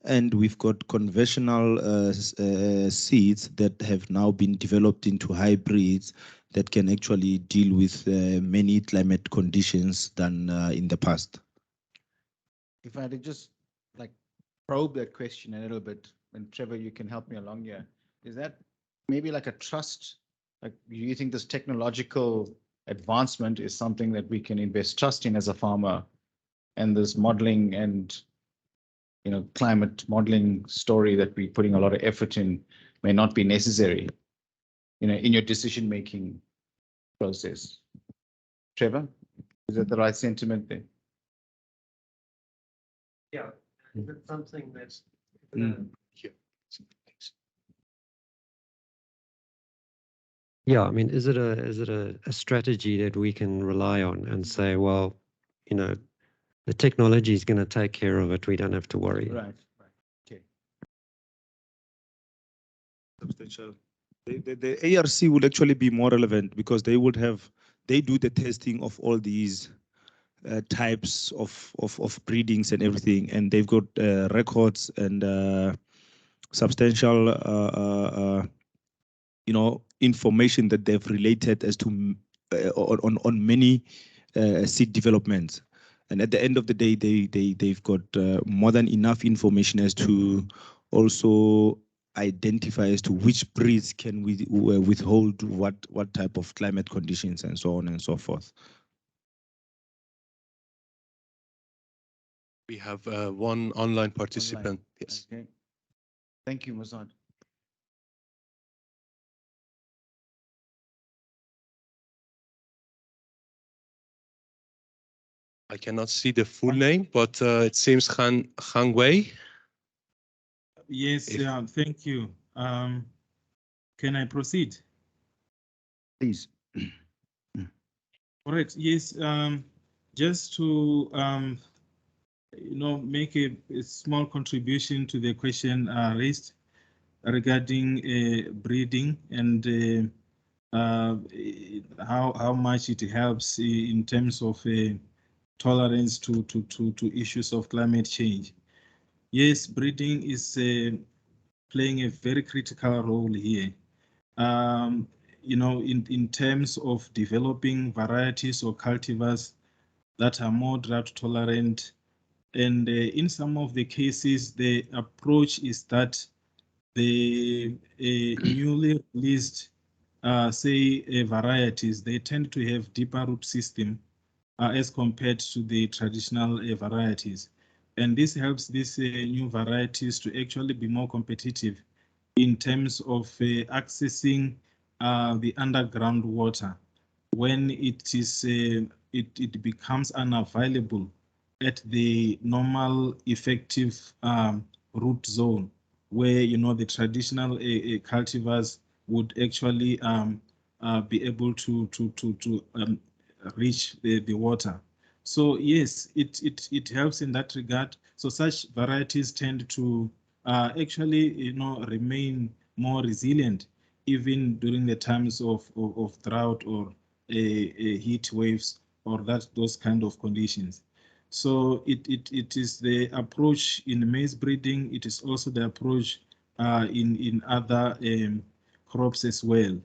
And we've got conventional seeds that have now been developed into hybrids that can actually deal with many climate conditions than in the past. If I had to just probe that question a little bit, and Trevor, you can help me along here. Is that maybe like a trust Like, do you think this technological advancement is something that we can invest trust in as a farmer, and this modeling and climate modeling story that we're putting a lot of effort in may not be necessary, in your decision-making process? Trevor, is that the right sentiment there? Yeah, it's something that's yeah, I mean, is it a strategy that we can rely on and say, well, the technology is going to take care of it. We don't have to worry. Right. Okay. Substantial. The ARC would actually be more relevant because they do the testing of all these types of breedings and everything, and they've got records and substantial information that they've related as to on many seed developments. And at the end of the day, they've got more than enough information as to also identify as to which breeds can we withhold what type of climate conditions and so on and so forth. We have one online participant. Online. Yes. Okay. Thank you, Mazad. I cannot see the full name, but it seems Han Wei. Yes, thank you. Can I proceed? Please. All right. Yes. Just to make a small contribution to the question raised regarding breeding and how much it helps in terms of tolerance to issues of climate change. Yes, breeding is playing a very critical role here. In terms of developing varieties or cultivars that are more drought tolerant. And in some of the cases, the approach is that the newly released, say, varieties, they tend to have deeper root system as compared to the traditional varieties. And this helps these new varieties to actually be more competitive in terms of accessing the underground water when it becomes unavailable at the normal effective root zone, where the traditional cultivars would actually be able to reach the water. So yes, it helps in that regard. So such varieties tend to actually remain more resilient even during the times of drought or heat waves or those kind of conditions. So it is the approach in maize breeding. It is also the approach in other crops as well.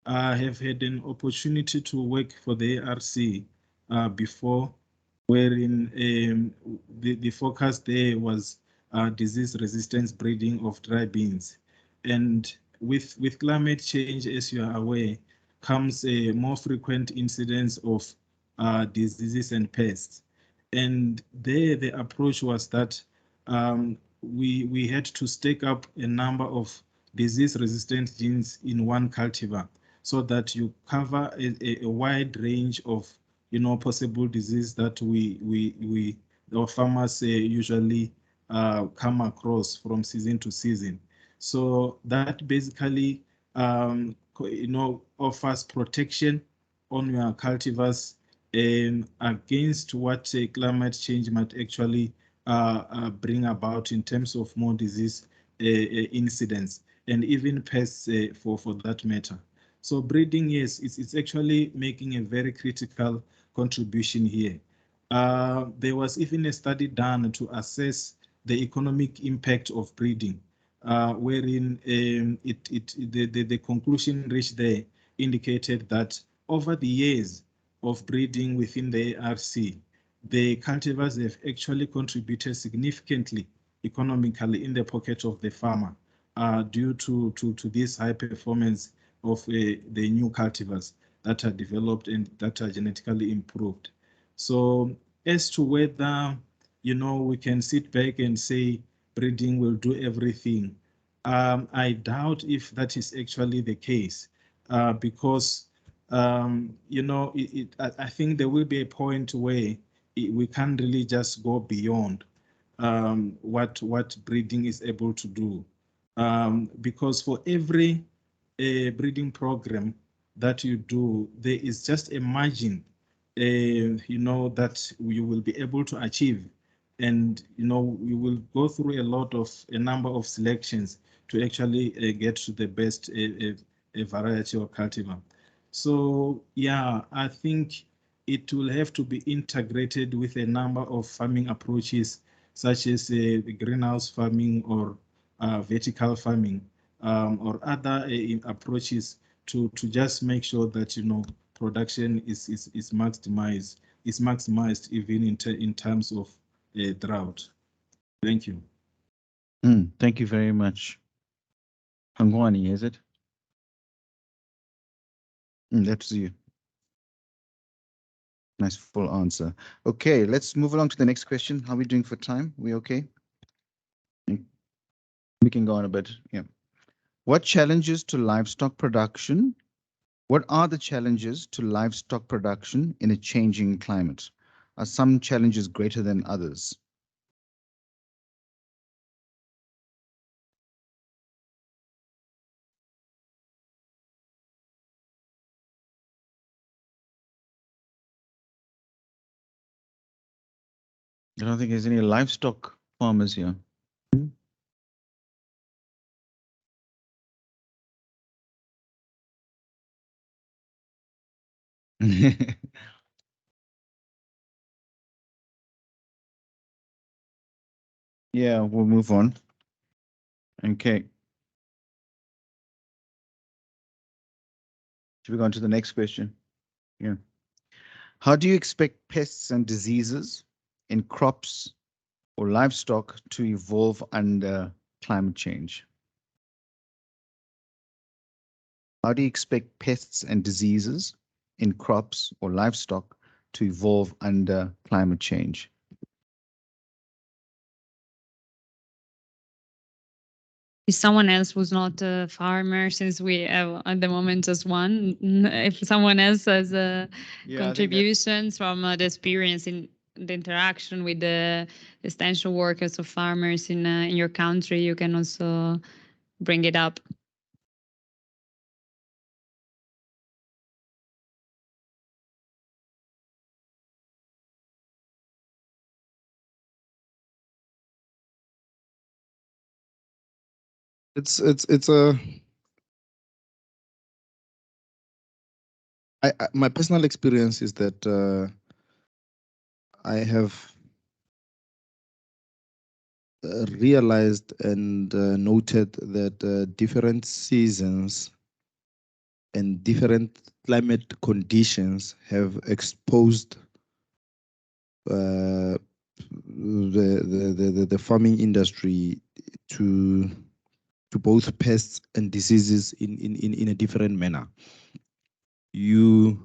I have had an opportunity to work for the ARC before, wherein the focus there was disease resistance breeding of dry beans. And with climate change, as you are aware, comes a more frequent incidence of diseases and pests. And there the approach was that we had to stake up a number of disease-resistant genes in one cultivar so that you cover a wide range of possible disease that our farmers usually come across from season to season. So that basically offers protection on your cultivars against what climate change might actually bring about in terms of more disease incidents and even pests for that matter. So breeding, yes, it's actually making a very critical contribution here. There was even a study done to assess the economic impact of breeding, wherein the conclusion reached there indicated that over the years of breeding within the ARC, the cultivars have actually contributed significantly economically in the pocket of the farmer due to this high performance of the new cultivars that are developed and that are genetically improved. So as to whether, we can sit back and say breeding will do everything, I doubt if that is actually the case, because I think there will be a point where we can't really just go beyond what breeding is able to do, because for every breeding program that you do, there is just a margin, that you will be able to achieve, and you will go through a number of selections to actually get to the best variety or cultivar. So yeah, I think it will have to be integrated with a number of farming approaches, such as the greenhouse farming or vertical farming, or other approaches to just make sure that production is maximized even in terms of drought. Thank you. Thank you very much. Hangwani, is it? That's you. Nice full answer. Okay, let's move along to the next question. How are we doing for time? We okay? We can go on a bit. Yeah. What challenges to livestock production? What are the challenges to livestock production in a changing climate? Are some challenges greater than others? I don't think there's any livestock farmers here. Yeah, we'll move on. Okay. Should we go on to the next question? Yeah. How do you expect pests and diseases in crops or livestock to evolve under climate change? How do you expect pests and diseases in crops or livestock to evolve under climate change? If someone else was not a farmer, since we have at the moment just one, if someone else has contributions from the experience in the interaction with the essential workers of farmers in your country, you can also bring it up. It's a my personal experience is that I have realized and noted that different seasons and different climate conditions have exposed the farming industry to both pests and diseases in a different manner. You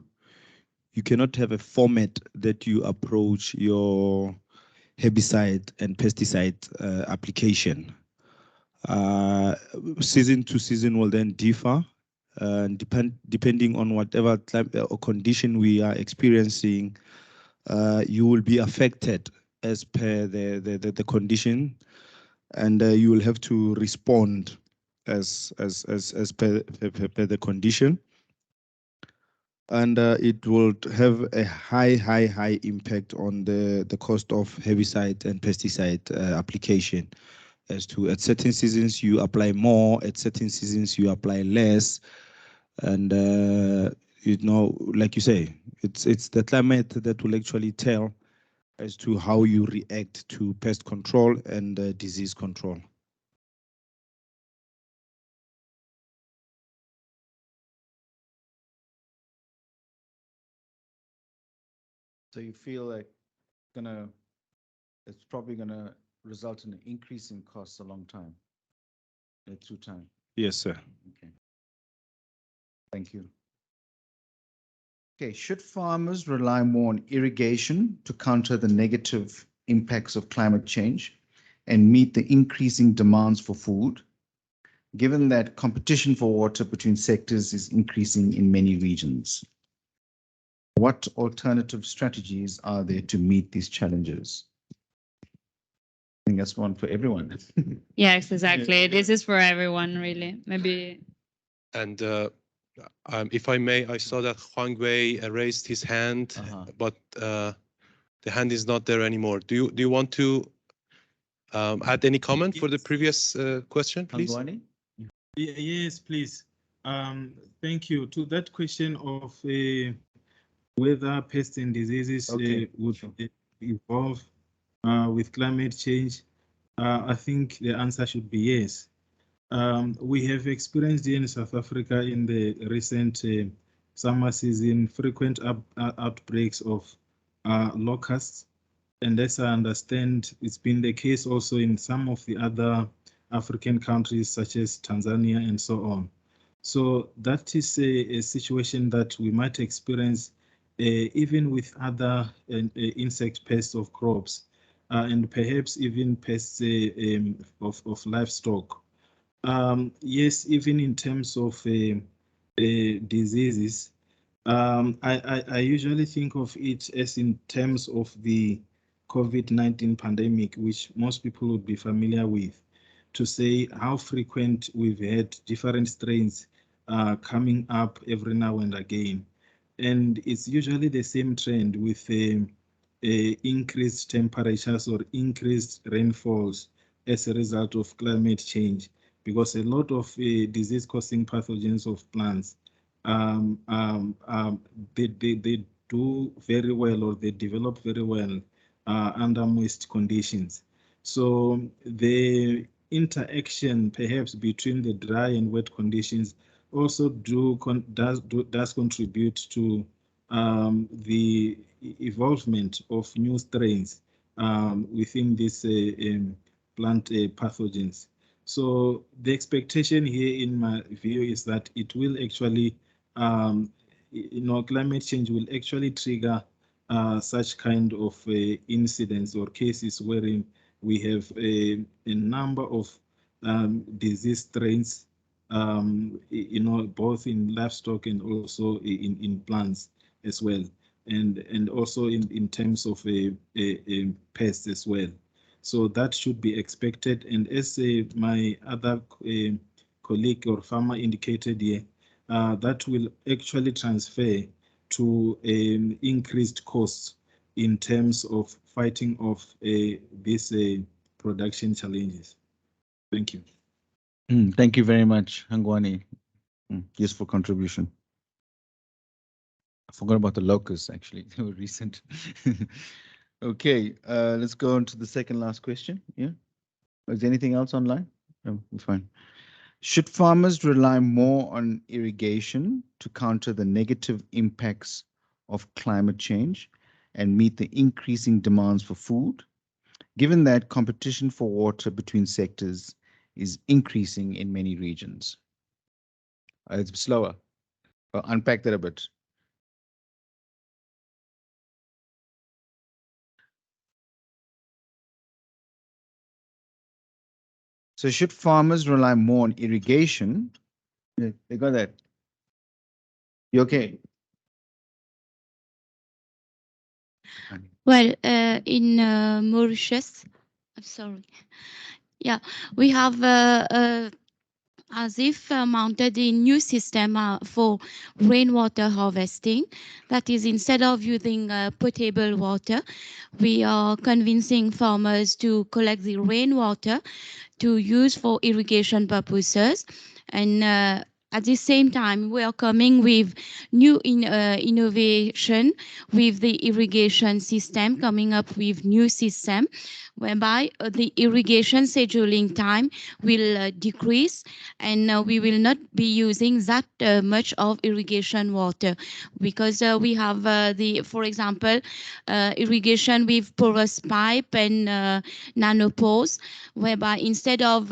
cannot have a format that you approach your herbicide and pesticide application. Season to season will then differ, depending on whatever climate or condition we are experiencing. You will be affected as per the condition, and you will have to respond as per the condition. And it will have a high impact on the cost of herbicide and pesticide application. As to at certain seasons you apply more, at certain seasons you apply less, and like you say, it's the climate that will actually tell as to how you react to pest control and disease control. So you feel like it's probably gonna result in an increase in costs a long time, through time. Yes, sir. Okay. Thank you. Okay, should farmers rely more on irrigation to counter the negative impacts of climate change and meet the increasing demands for food, given that competition for water between sectors is increasing in many regions? What alternative strategies are there to meet these challenges? I think that's one for everyone. Yes, exactly. This is for everyone, really. Maybe. And if I may, I saw that Huang Wei raised his hand, but the hand is not there anymore. Do you want to add any comment for the previous question, please? Hangwani? Yes, please. Thank you. To that question of whether pests and diseases would evolve with climate change, I think the answer should be yes. We have experienced in South Africa in the recent summer season frequent outbreaks of locusts. And as I understand, it's been the case also in some of the other African countries, such as Tanzania and so on. So that is a situation that we might experience even with other insect pests of crops and perhaps even pests of livestock. Yes, even in terms of diseases, I usually think of it as in terms of the COVID-19 pandemic, which most people would be familiar with, to say how frequent we've had different strains coming up every now and again. And it's usually the same trend with increased temperatures or increased rainfalls as a result of climate change, because a lot of disease-causing pathogens of plants, they do very well, or they develop very well under moist conditions. So the interaction perhaps between the dry and wet conditions also does contribute to the evolvement of new strains within these plant pathogens. So the expectation here, in my view, is that it will actually, climate change will actually trigger such kind of incidents or cases wherein we have a number of disease strains, both in livestock and also in plants as well, and also in terms of a pests as well. So that should be expected. And as my other colleague or farmer indicated here, that will actually transfer to increased costs in terms of fighting off these production challenges. Thank you. Thank you very much, Hangwani. Useful contribution. I forgot about the locusts, actually. They were recent. Okay, let's go on to the second last question. Yeah. Is there anything else online? No, we're fine. Should farmers rely more on irrigation to counter the negative impacts of climate change and meet the increasing demands for food, given that competition for water between sectors is increasing in many regions? It's slower. Unpack that a bit. So should farmers rely more on irrigation? Yeah, they got that. You okay? Well, in Mauritius, I'm sorry. Yeah, we have as if mounted a new system for rainwater harvesting. That is, instead of using potable water, we are convincing farmers to collect the rainwater to use for irrigation purposes. And at the same time, we are coming with new innovation with the irrigation system, coming up with new system whereby the irrigation scheduling time will decrease, and we will not be using that much of irrigation water, because we have for example, irrigation with porous pipe and nanopores, whereby instead of,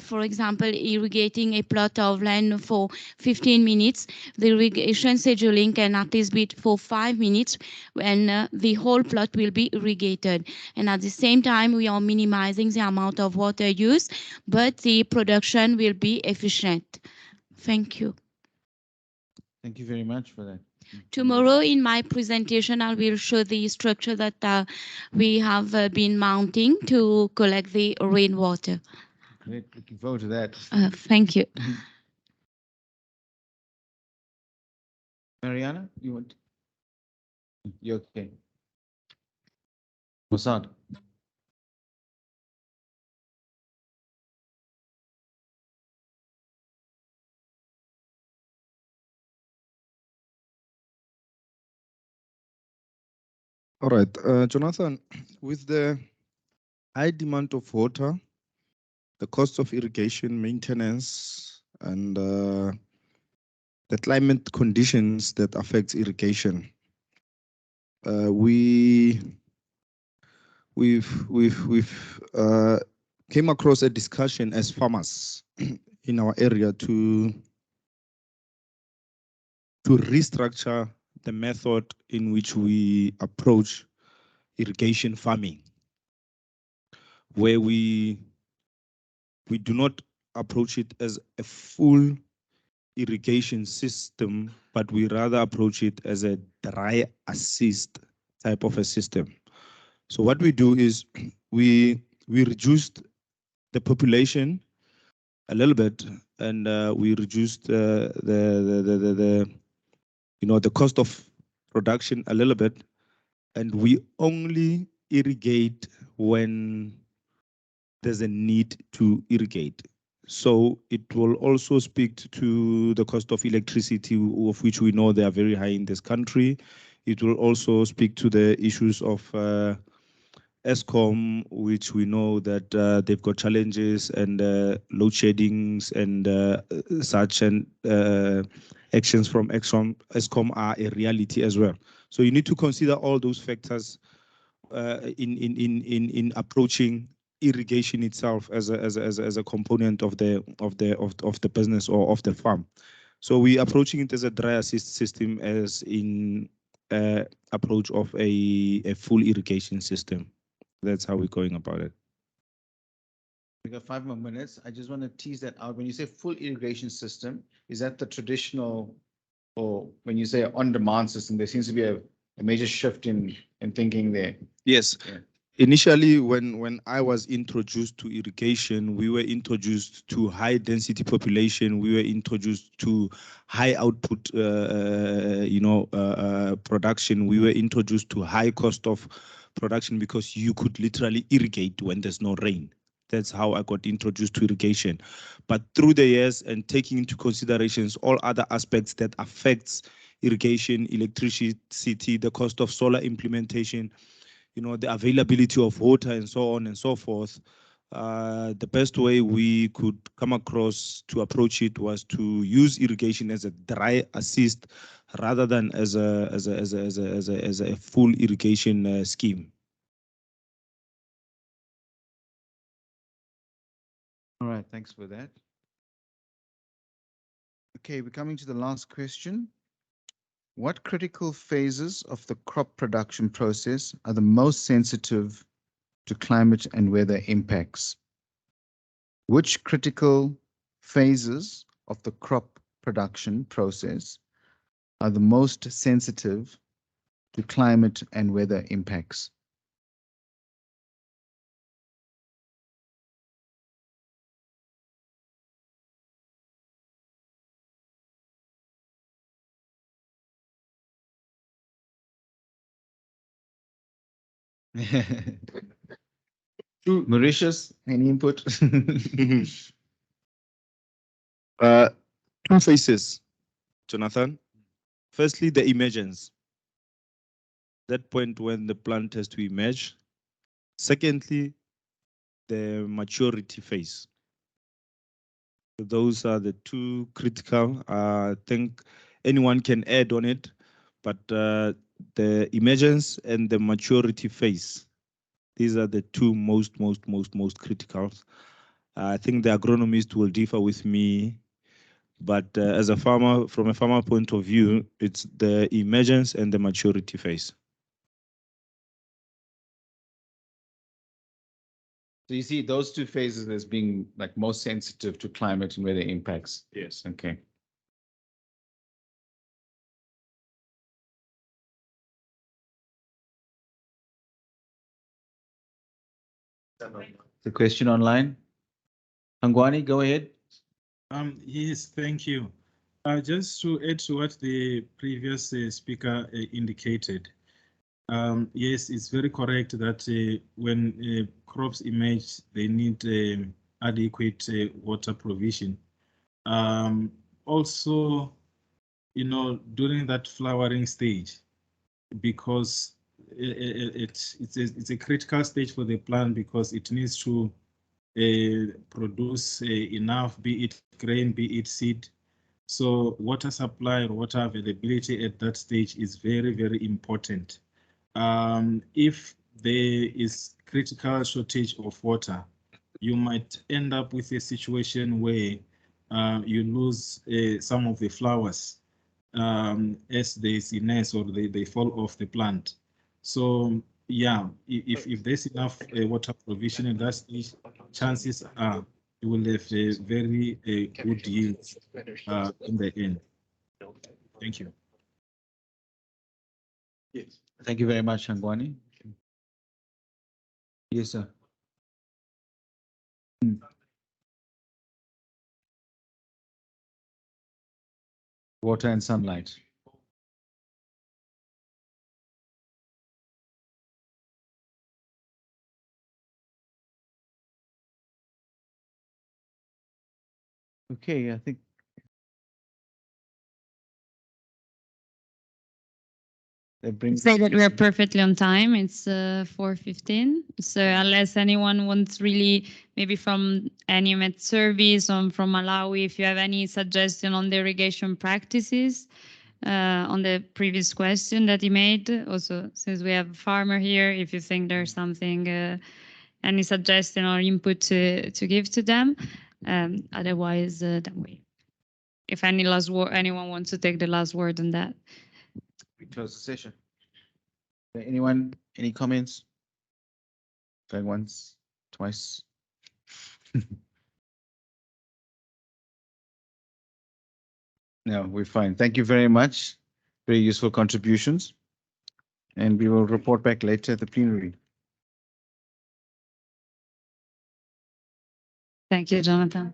for example, irrigating a plot of land for 15 minutes, the irrigation scheduling can at least be for 5 minutes, and the whole plot will be irrigated. And at the same time, we are minimizing the amount of water used, but the production will be efficient. Thank you. Thank you very much for that. Tomorrow in my presentation, I will show the structure that we have been mounting to collect the rainwater. Great, looking forward to that. Thank you. Mariana, you want? You okay? Mossad. All right, Jonathan, with the high demand of water, the cost of irrigation maintenance, and the climate conditions that affect irrigation, we've came across a discussion as farmers in our area to restructure the method in which we approach irrigation farming, where we do not approach it as a full irrigation system, but we rather approach it as a dry assist type of a system. So what we do is we reduced the population a little bit, and we reduced the cost of production a little bit, and we only irrigate when there's a need to irrigate. So it will also speak to the cost of electricity, of which we know they are very high in this country. It will also speak to the issues of ESCOM, which we know that they've got challenges, and load sheddings and such, and actions from ESCOM are a reality as well. So you need to consider all those factors in approaching irrigation itself as a component of the business or of the farm. So we approaching it as a dry assist system, as in approach of a full irrigation system. That's how we're going about it. We got 5 more minutes. I just want to tease that out. When you say full irrigation system, is that the traditional, or when you say on-demand system, there seems to be a major shift in thinking there. Yes. Yeah. Initially, when I was introduced to irrigation, we were introduced to high density population. We were introduced to high output, production. We were introduced to high cost of production, because you could literally irrigate when there's no rain. That's how I got introduced to irrigation. But through the years, and taking into considerations all other aspects that affects irrigation, electricity, the cost of solar implementation, the availability of water, and so on and so forth, the best way we could come across to approach it was to use irrigation as a dry assist rather than as a full irrigation scheme. All right, thanks for that. Okay, we're coming to the last question. What critical phases of the crop production process are the most sensitive to climate and weather impacts? Which critical phases of the crop production process are the most sensitive to climate and weather impacts? Mauritius, any input? Two phases, Jonathan. Firstly, the emergence. That point when the plant has to emerge. Secondly, the maturity phase. Those are the two critical. I think anyone can add on it, but the emergence and the maturity phase, these are the two most critical. I think the agronomist will differ with me, but as a farmer, from a farmer point of view, it's the emergence and the maturity phase. So you see those two phases as being like most sensitive to climate and weather impacts. Yes. Okay. The question online. Angwani, go ahead. Yes, thank you. Just to add to what the previous speaker indicated, yes, it's very correct that when crops emerge, they need adequate water provision. Also, during that flowering stage, because it's a critical stage for the plant because it needs to produce enough, be it grain, be it seed. So water supply or water availability at that stage is very important. If there is critical shortage of water, you might end up with a situation where you lose some of the flowers as they senesce or they fall off the plant. So yeah, if there's enough water provision in that stage, chances are you will have a very good yield in the end. Thank you. Yes. Thank you very much, Angwani. Yes, sir. Water and sunlight. Okay, I think that brings. Say that we're perfectly on time. It's 4:15. So unless anyone wants really, maybe from any Met service or from Malawi, if you have any suggestion on the irrigation practices, on the previous question that he made, also since we have a farmer here, if you think there's something, any suggestion or input to give to them. Otherwise, then if any last word, anyone wants to take the last word on that. We close the session. Anyone, any comments? Going once, twice. No, we're fine. Thank you very much. Very useful contributions. And we will report back later at the plenary. Thank you, Jonathan.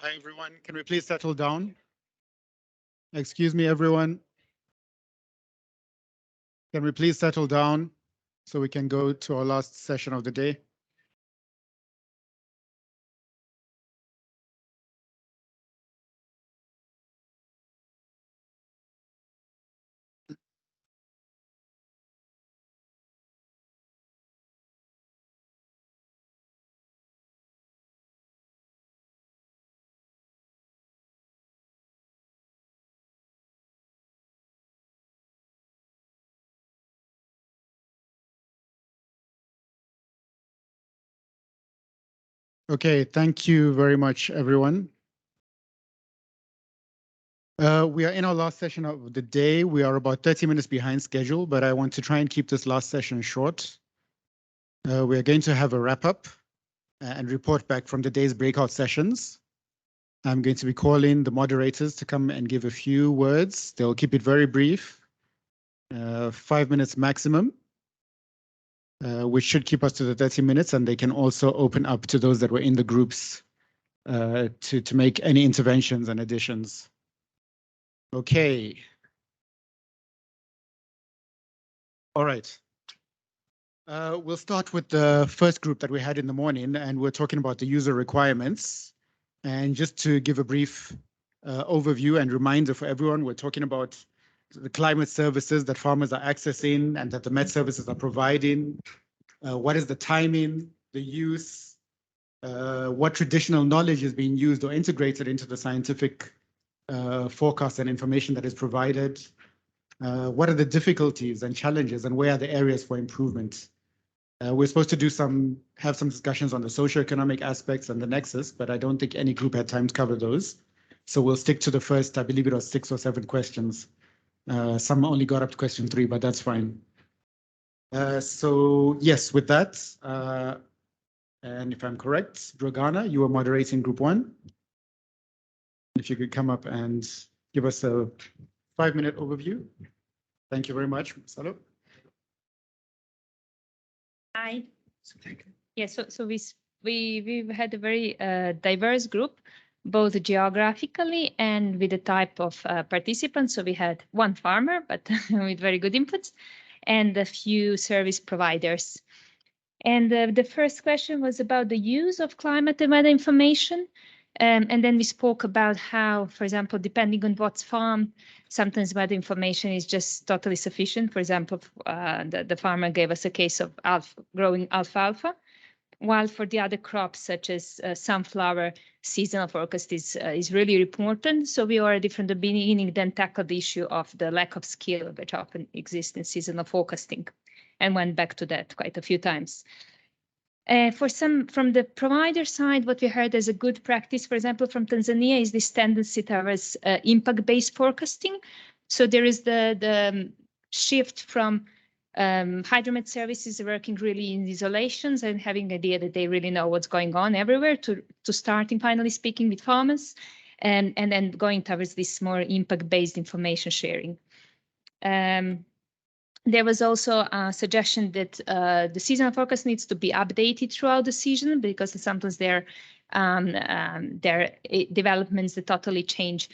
Hi, everyone. Can we please settle down? Excuse me, everyone. Can we please settle down so we can go to our last session of the day? Okay, thank you very much, everyone. We are in our last session of the day. We are about 30 minutes behind schedule, but I want to try and keep this last session short. We are going to have a wrap up and report back from the day's breakout sessions. I'm going to be calling the moderators to come and give a few words. They'll keep it very brief, 5 minutes maximum, which should keep us to the 30 minutes, and they can also open up to those that were in the groups to make any interventions and additions. Okay. All right. We'll start with the first group that we had in the morning, and we're talking about the user requirements. And just to give a brief overview and reminder for everyone, we're talking about the climate services that farmers are accessing and that the Met services are providing. What is the timing, the use, what traditional knowledge is being used or integrated into the scientific forecast and information that is provided. What are the difficulties and challenges, and where are the areas for improvement? We're supposed to have some discussions on the socioeconomic aspects and the nexus, but I don't think any group had time to cover those. So we'll stick to the first, I believe it was 6 or 7 questions. Some only got up to question 3, but that's fine. So yes, with that, and if I'm correct, Dragana, you are moderating group 1. If you could come up and give us a 5-minute overview. Thank you very much, Salo. Hi. Yeah, so we've had a very diverse group, both geographically and with the type of participants. So we had one farmer, but with very good inputs, and a few service providers. And the first question was about the use of climate and weather information. And then we spoke about how, for example, depending on what's farmed, sometimes weather information is just totally sufficient. For example, the farmer gave us a case of growing alfalfa, while for the other crops, such as sunflower, seasonal forecast is really important. So we already from the beginning then tackled the issue of the lack of skill, which often exists in seasonal forecasting, and went back to that quite a few times. From the provider side, what we heard as a good practice, for example, from Tanzania, is this tendency towards impact-based forecasting. So there is the shift from hydromet services working really in isolations and having the idea that they really know what's going on everywhere to starting finally speaking with farmers and then going towards this more impact-based information sharing. There was also a suggestion that the seasonal forecast needs to be updated throughout the season because sometimes there are developments that totally change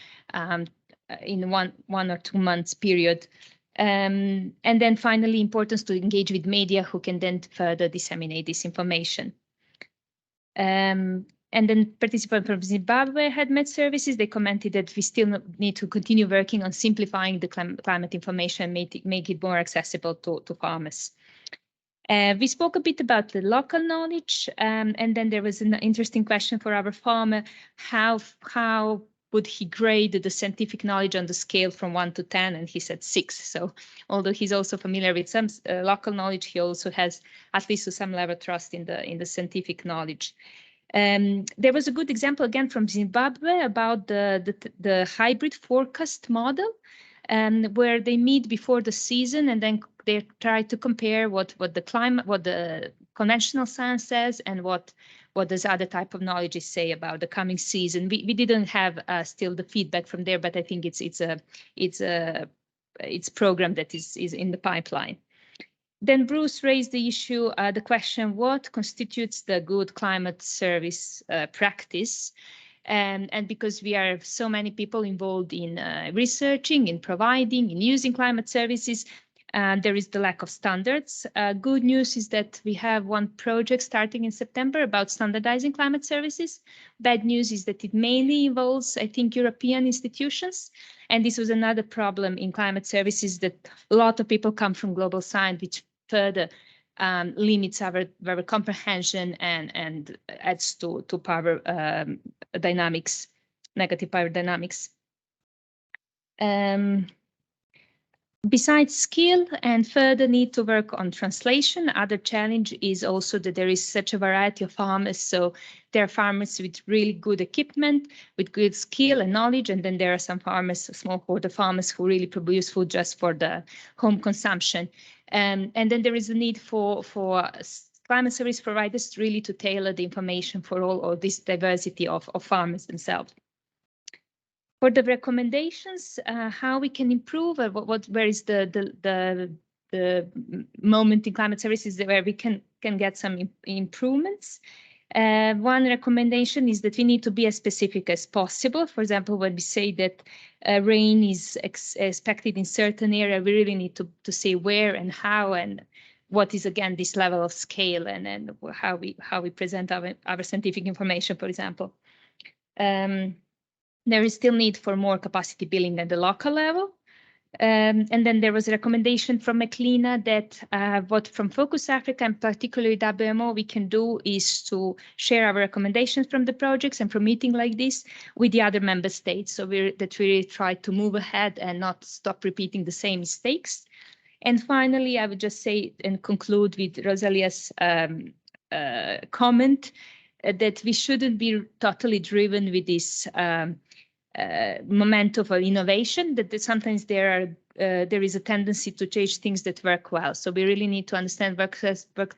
in one or 2 months period. And then finally, importance to engage with media who can then further disseminate this information. And then participants from Zimbabwe had Met services. They commented that we still need to continue working on simplifying the climate information, make it more accessible to farmers. We spoke a bit about the local knowledge, and then there was an interesting question for our farmer, how would he grade the scientific knowledge on the scale from 1 to 10? And he said 6. So although he's also familiar with some local knowledge, he also has at least to some level trust in the scientific knowledge. There was a good example again from Zimbabwe about the hybrid forecast model, where they meet before the season and then they try to compare what the conventional science says and what does other type of knowledge say about the coming season. We didn't have still the feedback from there, but I think it's program that is in the pipeline. Then Bruce raised the issue, the question, what constitutes the good climate service practice? And because we are so many people involved in researching, in providing, in using climate services, there is the lack of standards. Good news is that we have one project starting in September about standardizing climate services. Bad news is that it mainly involves, I think, European institutions. And this was another problem in climate services, that a lot of people come from global south, which further limits our comprehension and adds to power dynamics, negative power dynamics. Besides skill and further need to work on translation, other challenge is also that there is such a variety of farmers. So there are farmers with really good equipment, with good skill and knowledge, and then there are some farmers, smallholder farmers, who really produce food just for the home consumption. And then there is a need for climate service providers really to tailor the information for all this diversity of farmers themselves. For the recommendations, how we can improve, where is the moment in climate services where we can get some improvements. One recommendation is that we need to be as specific as possible. For example, when we say that rain is expected in certain area, we really need to say where and how, and what is, again, this level of scale, and how we present our scientific information, for example. There is still need for more capacity building at the local level. And then there was a recommendation from Meklina that what from Focus Africa and particularly WMO we can do is to share our recommendations from the projects and from meeting like this with the other member states. So we really try to move ahead and not stop repeating the same mistakes. And finally, I would just say and conclude with Rosalia's comment that we shouldn't be totally driven with this momentum of innovation, that sometimes there is a tendency to change things that work well. So we really need to understand what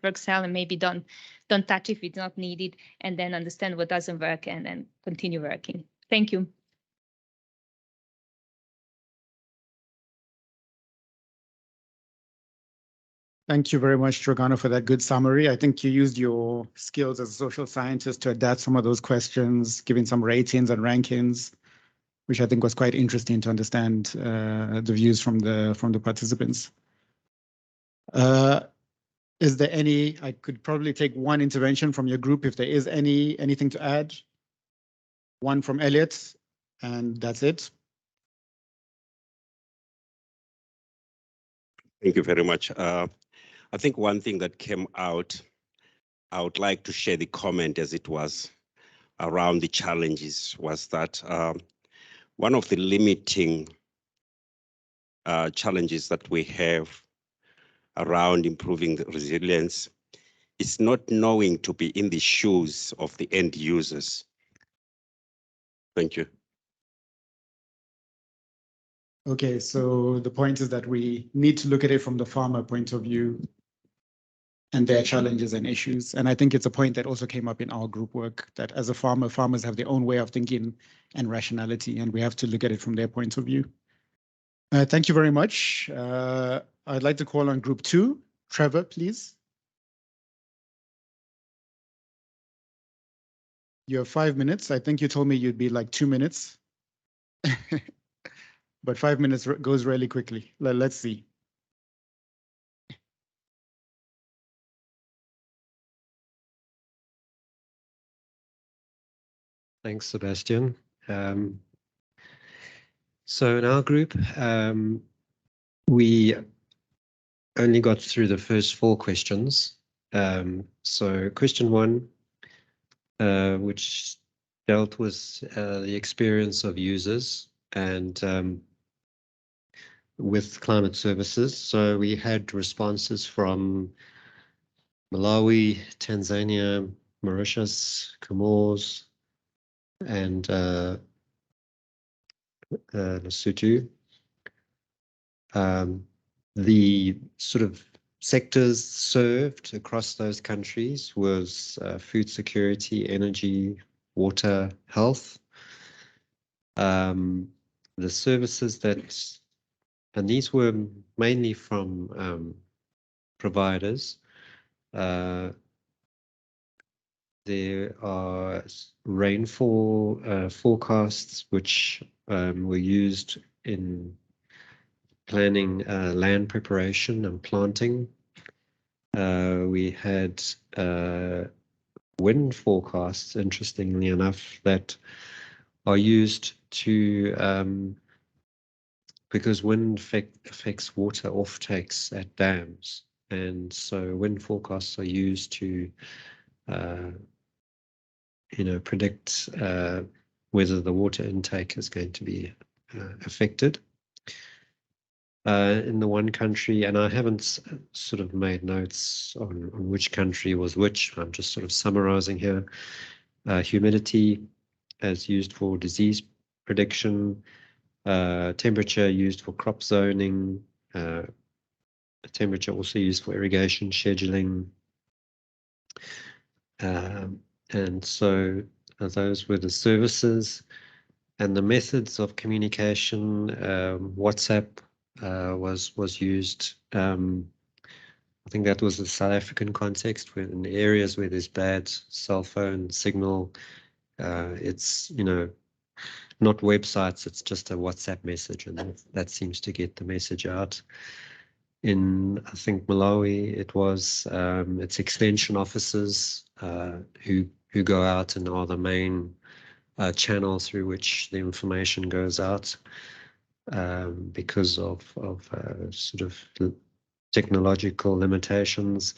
works well, and maybe don't touch if it's not needed, and then understand what doesn't work and then continue working. Thank you. Thank you very much, Dragana, for that good summary. I think you used your skills as a social scientist to adapt some of those questions, giving some ratings and rankings, which I think was quite interesting to understand the views from the participants. Is there any? I could probably take one intervention from your group if there is anything to add. One from Elliot, and that's it. Thank you very much. I think one thing that came out, I would like to share the comment as it was around the challenges, was that one of the limiting challenges that we have around improving the resilience is not knowing to be in the shoes of the end users. Thank you. Okay, so the point is that we need to look at it from the farmer point of view and their challenges and issues. And I think it's a point that also came up in our group work, that as a farmer, farmers have their own way of thinking and rationality, and we have to look at it from their point of view. Thank you very much. I'd like to call on group 2. Trevor, please. You have 5 minutes. I think you told me you'd be like 2 minutes. But 5 minutes goes really quickly. Let's see. Thanks, Sebastian. So in our group, we only got through the first 4 questions. So question 1, which dealt with the experience of users and with climate services. So we had responses from Malawi, Tanzania, Mauritius, Comores, and Lesotho. The sort of sectors served across those countries was food security, energy, water, health. The services that, and these were mainly from providers, there are rainfall forecasts which were used in planning land preparation and planting. We had wind forecasts, interestingly enough, that are used to because wind affects water offtakes at dams, and so wind forecasts are used to predict whether the water intake is going to be affected. In the one country, and I haven't sort of made notes on which country was which, I'm just sort of summarizing here. Humidity as used for disease prediction, temperature used for crop zoning, temperature also used for irrigation scheduling. And so those were the services and the methods of communication. WhatsApp was used. I think that was the South African context, where in areas where there's bad cell phone signal, it's not websites, it's just a WhatsApp message, and that seems to get the message out. In, I think, Malawi, it was its extension officers who go out and are the main channel through which the information goes out, because of sort of technological limitations.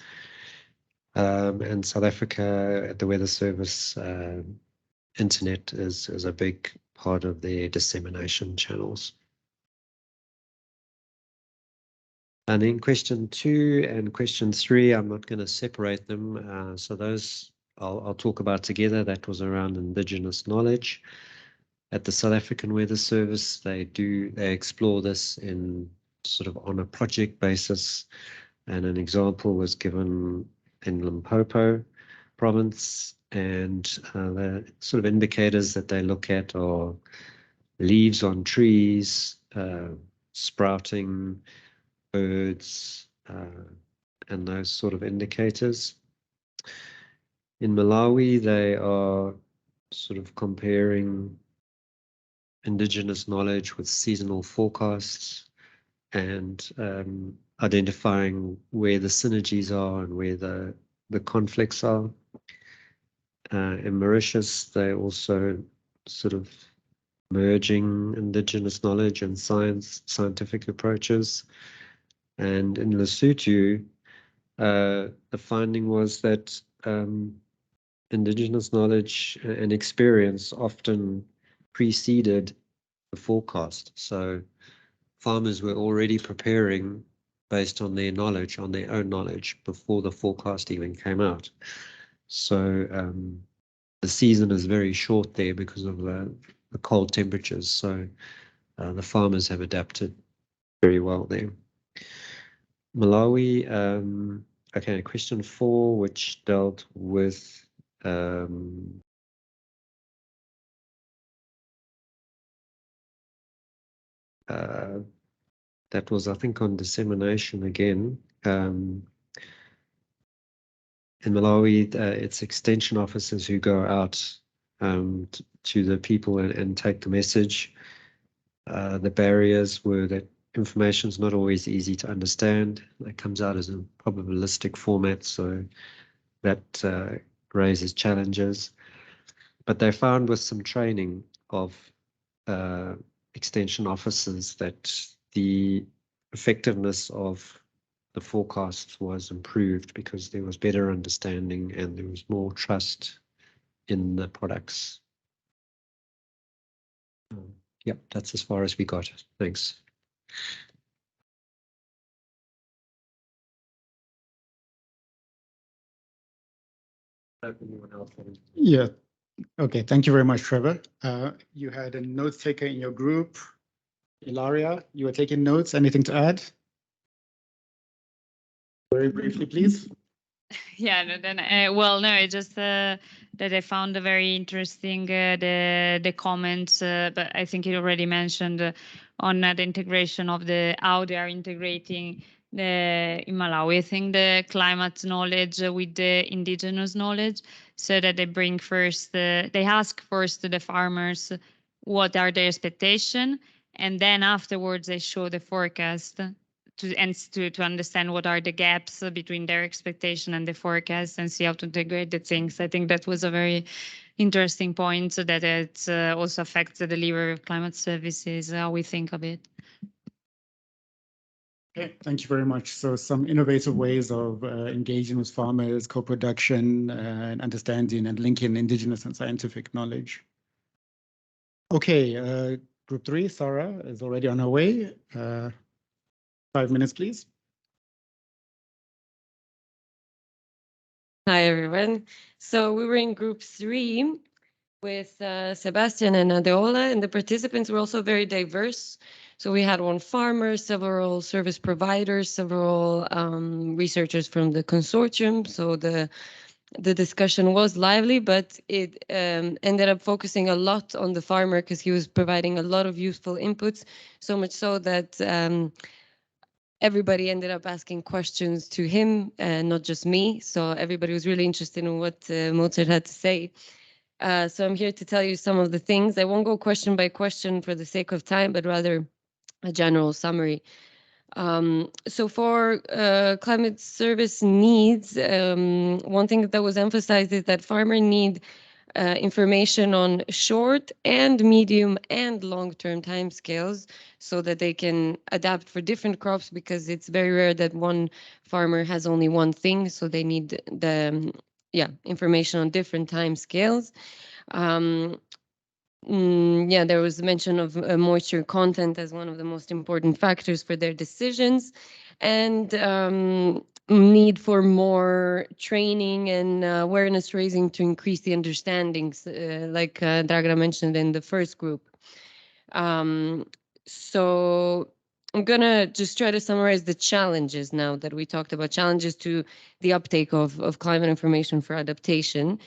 And South Africa, at the Weather Service, internet is a big part of their dissemination channels. And then question 2 and question 3, I'm not going to separate them. So those I'll talk about together. That was around indigenous knowledge. At the South African Weather Service, they explore this in sort of on a project basis. And an example was given in Limpopo province. And the sort of indicators that they look at are leaves on trees, sprouting, birds, and those sort of indicators. In Malawi, they are sort of comparing indigenous knowledge with seasonal forecasts and identifying where the synergies are and where the conflicts are. In Mauritius, they also sort of merging indigenous knowledge and scientific approaches. And in Lesotho, the finding was that indigenous knowledge and experience often preceded the forecast. So farmers were already preparing based on their knowledge, on their own knowledge, before the forecast even came out. So the season is very short there because of the cold temperatures. So the farmers have adapted very well there. Malawi, okay, question 4, which dealt with that was, I think, on dissemination again. In Malawi, it's extension officers who go out to the people and take the message. The barriers were that information is not always easy to understand. It comes out as a probabilistic format, so that raises challenges. But they found with some training of extension officers that the effectiveness of the forecasts was improved because there was better understanding and there was more trust in the products. Yep, that's as far as we got. Thanks. Yeah. Okay. Thank you very much, Trevor. You had a note taker in your group. Ilaria, you were taking notes. Anything to add? Very briefly, please. Yeah, no, then well, no, it's just that I found very interesting the comments, but I think you already mentioned on the integration of how they are integrating in Malawi, I think, the climate knowledge with the indigenous knowledge, so that they bring first, they ask first to the farmers what are their expectation, and then afterwards they show the forecast to understand what are the gaps between their expectation and the forecast, and see how to integrate the things. I think that was a very interesting point, so that it also affects the delivery of climate services, how we think of it. Okay, thank you very much. So some innovative ways of engaging with farmers, co-production, and understanding and linking indigenous and scientific knowledge. Okay, group 3, Sarah is already on her way. 5 minutes, please. Hi, everyone. So we were in group 3 with Sebastian and Adeola, and the participants were also very diverse. So we had one farmer, several service providers, several researchers from the consortium. So the discussion was lively, but it ended up focusing a lot on the farmer because he was providing a lot of useful inputs, so much so that everybody ended up asking questions to him and not just me. So everybody was really interested in what Mozart had to say. So I'm here to tell you some of the things. I won't go question by question for the sake of time, but rather a general summary. So for climate service needs, one thing that was emphasized is that farmers need information on short and medium and long-term timescales so that they can adapt for different crops, because it's very rare that one farmer has only one thing. So they need the information on different timescales. There was mention of moisture content as one of the most important factors for their decisions, and need for more training and awareness raising to increase the understandings, like Dragra mentioned in the first group. So I'm gonna just try to summarize the challenges now that we talked about, challenges to the uptake of climate information for adaptation.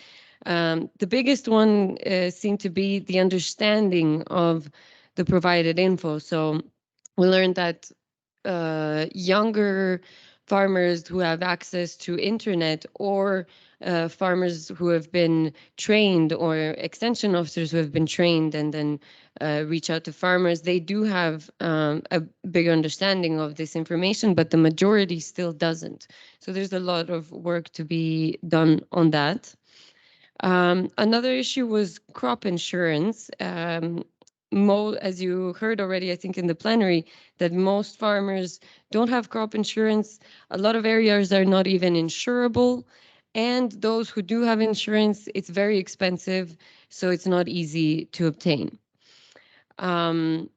The biggest one seemed to be the understanding of the provided info. So we learned that younger farmers who have access to internet, or farmers who have been trained, or extension officers who have been trained and then reach out to farmers, they do have a bigger understanding of this information, but the majority still doesn't. So there's a lot of work to be done on that. Another issue was crop insurance. As you heard already, I think in the plenary, that most farmers don't have crop insurance. A lot of areas are not even insurable. And those who do have insurance, it's very expensive, so it's not easy to obtain. Thirdly,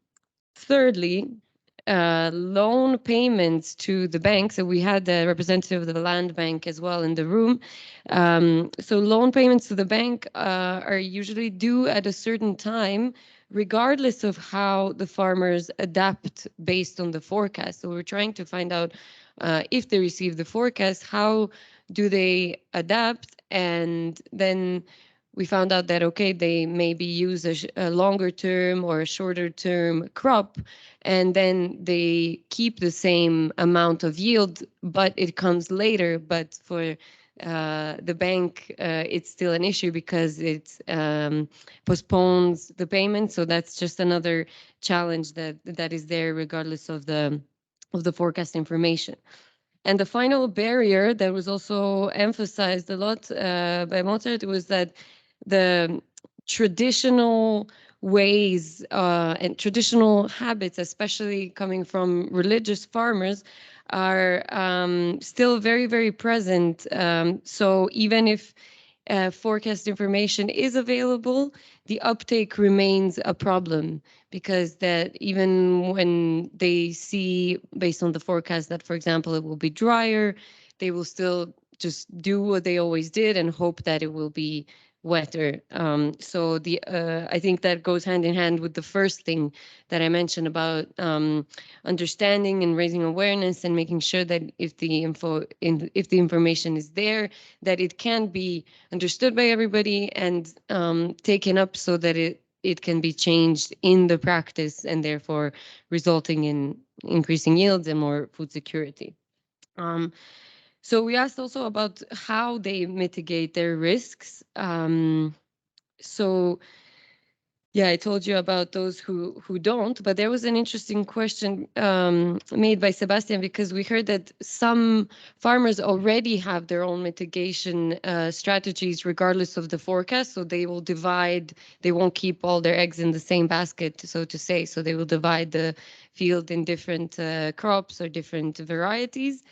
loan payments to the bank. So we had the representative of the land bank as well in the room. So loan payments to the bank are usually due at a certain time, regardless of how the farmers adapt based on the forecast. So we're trying to find out if they receive the forecast, how do they adapt? And then we found out that, okay, they maybe use a longer term or a shorter term crop, and then they keep the same amount of yield, but it comes later. But for the bank, it's still an issue because it postpones the payment. So that's just another challenge that is there regardless of the forecast information. And the final barrier that was also emphasized a lot by Mozart was that the traditional ways and traditional habits, especially coming from religious farmers, are still very, very present. So even if forecast information is available, the uptake remains a problem, because that even when they see based on the forecast that, for example, it will be drier, they will still just do what they always did and hope that it will be wetter. So I think that goes hand in hand with the first thing that I mentioned about understanding and raising awareness and making sure that if the information is there, that it can be understood by everybody and taken up so that it can be changed in the practice, and therefore resulting in increasing yields and more food security. So we asked also about how they mitigate their risks. So yeah, I told you about those who don't, but there was an interesting question made by Sebastian, because we heard that some farmers already have their own mitigation strategies regardless of the forecast. So they will divide, they won't keep all their eggs in the same basket, so to say. So they will divide the field in different crops or different varieties.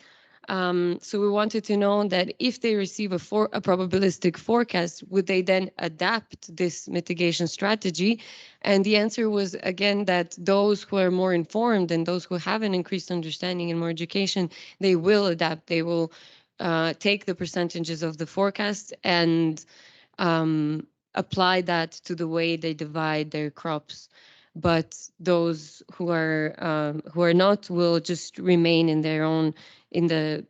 So we wanted to know that if they receive a probabilistic forecast, would they then adapt this mitigation strategy? And the answer was, again, that those who are more informed and those who have an increased understanding and more education, they will adapt. They will take the percentages of the forecast and apply that to the way they divide their crops. But those who are not will just remain in their own, in the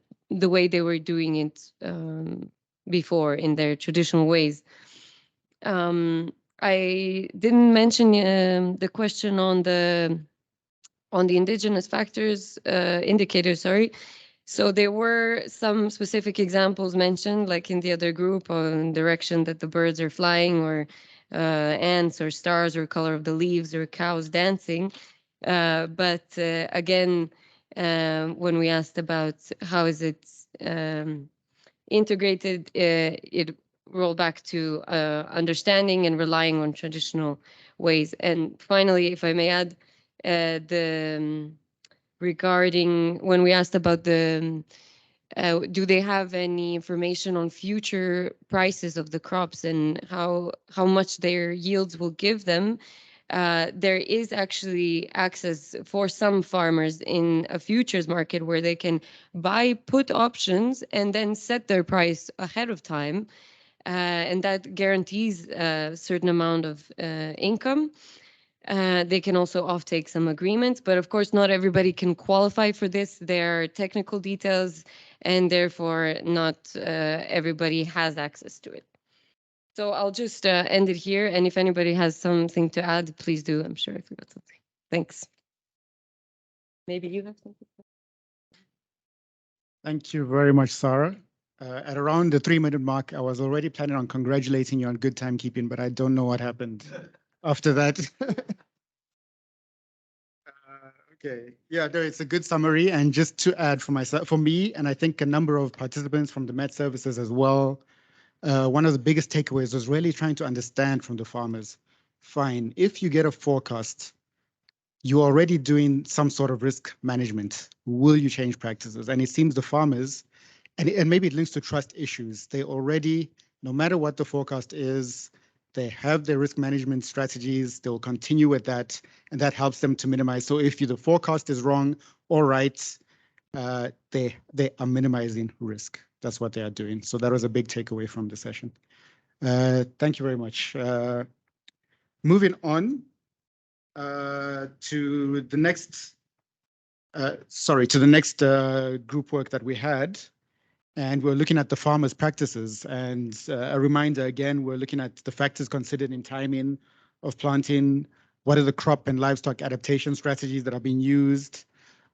way they were doing it before, in their traditional ways. I didn't mention the question on the indigenous factors indicator, sorry. So there were some specific examples mentioned, like in the other group, on direction that the birds are flying, or ants or stars, or color of the leaves, or cows dancing. But again, when we asked about how is it integrated, it rolled back to understanding and relying on traditional ways. And finally, if I may add, regarding when we asked about do they have any information on future prices of the crops and how much their yields will give them? There is actually access for some farmers in a futures market where they can buy put options and then set their price ahead of time. And that guarantees a certain amount of income. They can also offtake some agreements, but of course, not everybody can qualify for this. There are technical details, and therefore, not everybody has access to it. So I'll just end it here. And if anybody has something to add, please do. I'm sure I forgot something. Thanks. Maybe you have something. Thank you very much, Sarah. At around the 3-minute mark, I was already planning on congratulating you on good timekeeping, but I don't know what happened after that. Okay, yeah, no, it's a good summary. And just to add for myself, for me, and I think a number of participants from the Met Services as well, one of the biggest takeaways was really trying to understand from the farmers. Fine, if you get a forecast, you're already doing some sort of risk management. Will you change practices? And it seems the farmers, and maybe it links to trust issues, they already, no matter what the forecast is, they have their risk management strategies, they'll continue with that, and that helps them to minimize. So if the forecast is wrong or right, they are minimizing risk. That's what they are doing. So that was a big takeaway from the session. Thank you very much. Moving on to the next, group work that we had. And we're looking at the farmers' practices. And a reminder, again, we're looking at the factors considered in timing of planting. What are the crop and livestock adaptation strategies that are being used?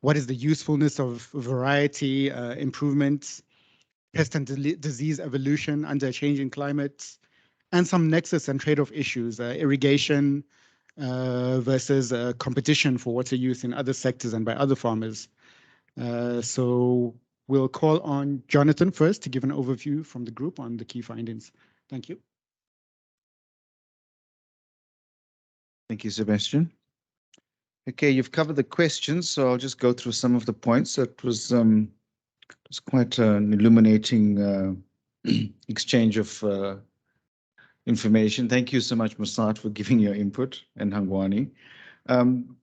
What is the usefulness of variety improvements, pest and disease evolution under a changing climate, and some nexus and trade-off issues, irrigation versus competition for water use in other sectors and by other farmers. So we'll call on Jonathan first to give an overview from the group on the key findings. Thank you. Thank you, Sebastian. Okay, you've covered the questions, so I'll just go through some of the points. It was quite an illuminating exchange of information. Thank you so much, Musat, for giving your input, and Hangwani.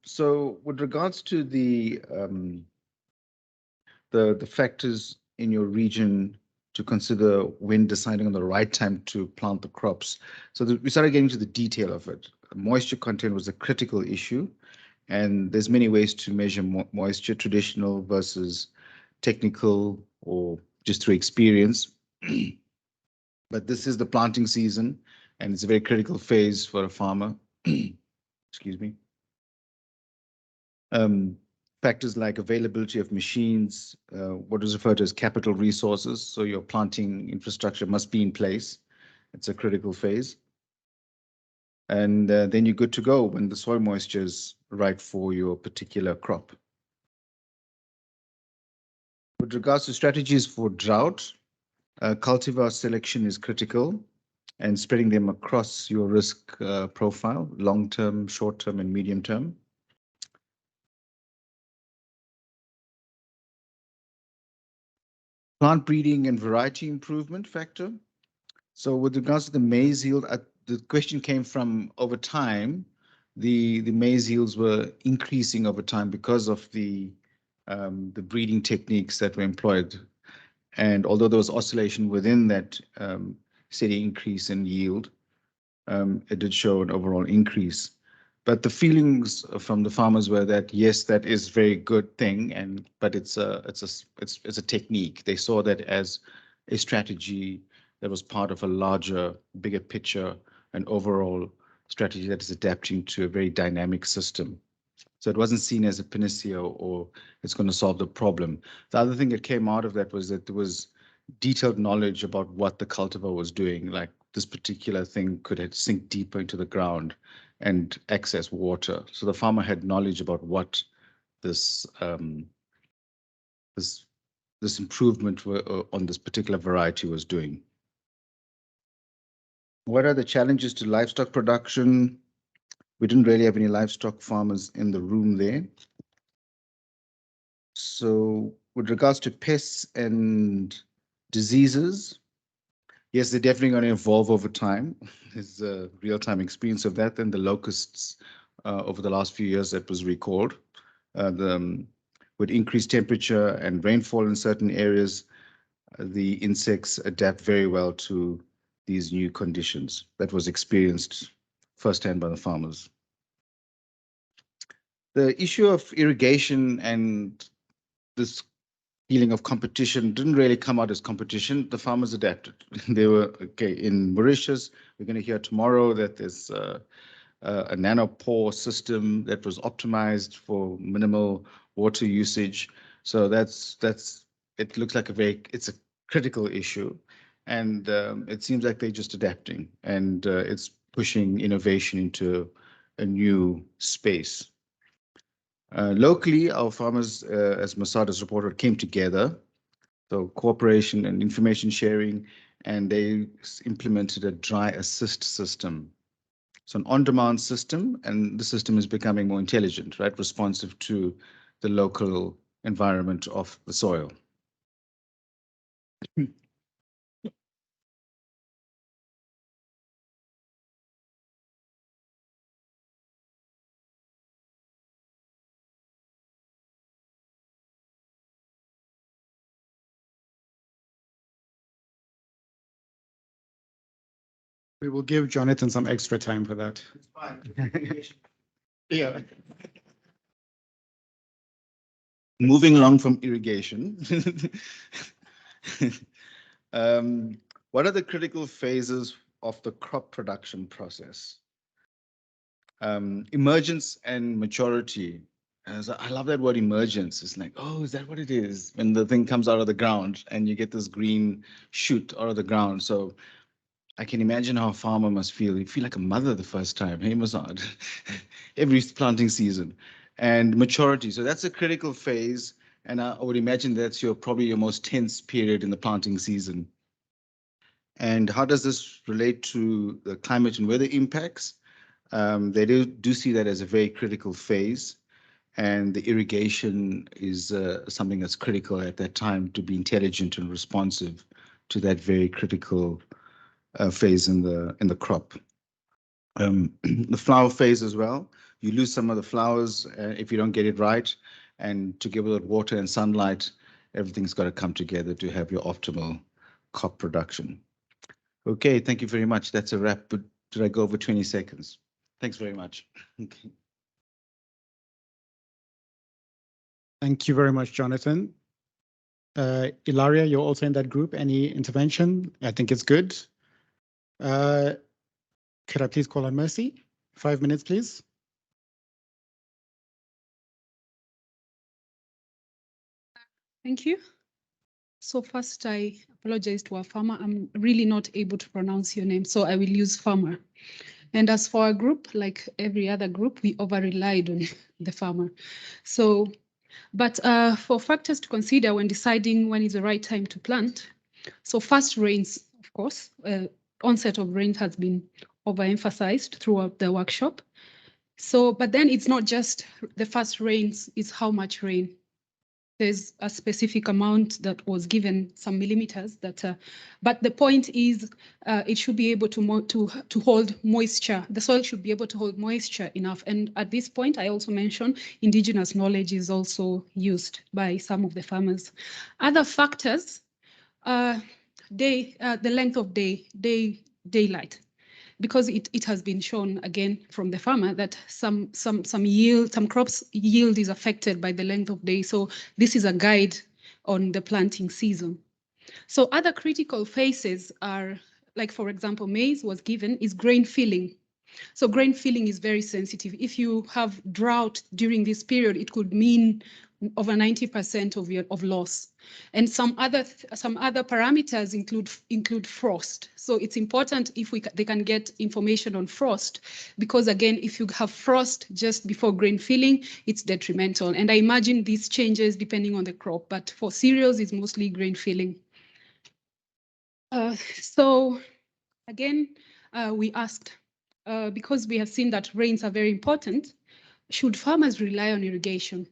So with regards to the factors in your region to consider when deciding on the right time to plant the crops. So we started getting to the detail of it. Moisture content was a critical issue, and there's many ways to measure moisture, traditional versus technical or just through experience. But this is the planting season, and it's a very critical phase for a farmer. Excuse me. Factors like availability of machines, what is referred to as capital resources. So your planting infrastructure must be in place. It's a critical phase. And then you're good to go when the soil moisture is right for your particular crop. With regards to strategies for drought, cultivar selection is critical, and spreading them across your risk profile, long-term, short-term, and medium-term. Plant breeding and variety improvement factor. So with regards to the maize yield, the question came from over time, the maize yields were increasing over time because of the breeding techniques that were employed. And although there was oscillation within that steady increase in yield, it did show an overall increase. But the feelings from the farmers were that yes, that is a very good thing, but it's a technique. They saw that as a strategy that was part of a larger, bigger picture, an overall strategy that is adapting to a very dynamic system. So it wasn't seen as a panacea or it's going to solve the problem. The other thing that came out of that was that there was detailed knowledge about what the cultivar was doing. Like this particular thing could sink deeper into the ground and access water. So the farmer had knowledge about what this this improvement on this particular variety was doing. What are the challenges to livestock production? We didn't really have any livestock farmers in the room there. So with regards to pests and diseases, yes, they're definitely going to evolve over time. There's a real-time experience of that, and the locusts over the last few years that was recalled. With increased temperature and rainfall in certain areas, the insects adapt very well to these new conditions. That was experienced firsthand by the farmers. The issue of irrigation and this feeling of competition didn't really come out as competition. The farmers adapted. They were, okay, in Mauritius, we're going to hear tomorrow that there's a nanopore system that was optimized for minimal water usage. So it looks like it's a critical issue. And it seems like they're just adapting, and it's pushing innovation into a new space. Locally, our farmers, as Masad has reported, came together. So cooperation and information sharing, and they implemented a dry assist system. So an on-demand system, and the system is becoming more intelligent, right? Responsive to the local environment of the soil. We will give Jonathan some extra time for that. Yeah. Moving along from irrigation. What are the critical phases of the crop production process? Emergence and maturity. So I love that word emergence. It's like, oh, is that what it is? When the thing comes out of the ground and you get this green shoot out of the ground. So I can imagine how a farmer must feel. You feel like a mother the first time. Hey, Masad, every planting season. And maturity. So that's a critical phase. And I would imagine that's probably your most tense period in the planting season. And how does this relate to the climate and weather impacts? They do see that as a very critical phase. And the irrigation is something that's critical at that time to be intelligent and responsive to that very critical phase in the crop. The flower phase as well. You lose some of the flowers if you don't get it right, and together with water and sunlight, everything's got to come together to have your optimal crop production. Okay, thank you very much. That's a wrap. But did I go over 20 seconds? Thanks very much. Okay. Thank you very much, Jonathan. Ilaria, you're also in that group. Any intervention? I think it's good. Could I please call on Mercy? 5 minutes, please. Thank you. So first, I apologize to our farmer. I'm really not able to pronounce your name, so I will use farmer. And as for our group, like every other group, we over-relied on the farmer. So, but for factors to consider when deciding when is the right time to plant, so first rains, of course, onset of rain has been overemphasized throughout the workshop. So, but then it's not just the first rains, it's how much rain. There's a specific amount that was given, some millimeters. That, but the point is, it should be able to hold moisture. The soil should be able to hold moisture enough. And at this point, I also mentioned indigenous knowledge is also used by some of the farmers. Other factors, the length of daylight. Because it has been shown again from the farmer that some crops yield is affected by the length of day. So this is a guide on the planting season. So other critical phases are, like for example, maize was given, is grain filling. So grain filling is very sensitive. If you have drought during this period, it could mean over 90% of loss. And some other parameters include frost. So it's important if they can get information on frost, because again, if you have frost just before grain filling, it's detrimental. And I imagine these changes depending on the crop, but for cereals, it's mostly grain filling. So again, we asked, because we have seen that rains are very important, should farmers rely on irrigation?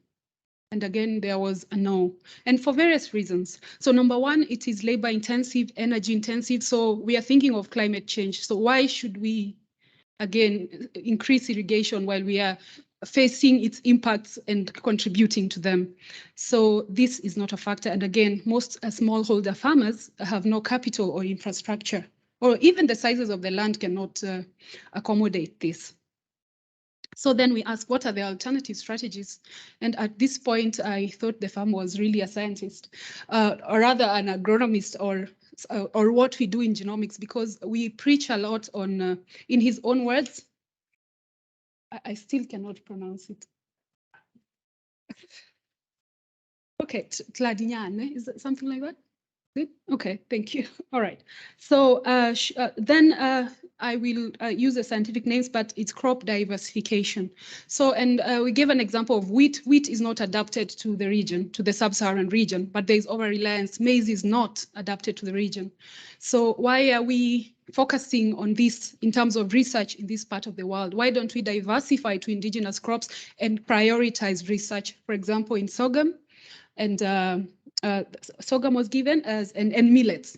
And again, there was a no, and for various reasons. So number one, it is labor intensive, energy intensive. So we are thinking of climate change. So why should we, again, increase irrigation while we are facing its impacts and contributing to them? So this is not a factor. And again, most smallholder farmers have no capital or infrastructure, or even the sizes of the land cannot accommodate this. So then we asked, what are the alternative strategies? And at this point, I thought the farmer was really a scientist, or rather an agronomist, or what we do in genomics, because we preach a lot on, in his own words, I still cannot pronounce it. Okay, Tladinyane, is that something like that? Good. Okay, thank you. All right. So then I will use the scientific names, but it's crop diversification. So, and we gave an example of wheat. Wheat is not adapted to the region, to the sub-Saharan region, but there's over-reliance. Maize is not adapted to the region. So why are we focusing on this in terms of research in this part of the world? Why don't we diversify to indigenous crops and prioritize research? For example, in sorghum, and sorghum was given as and millets.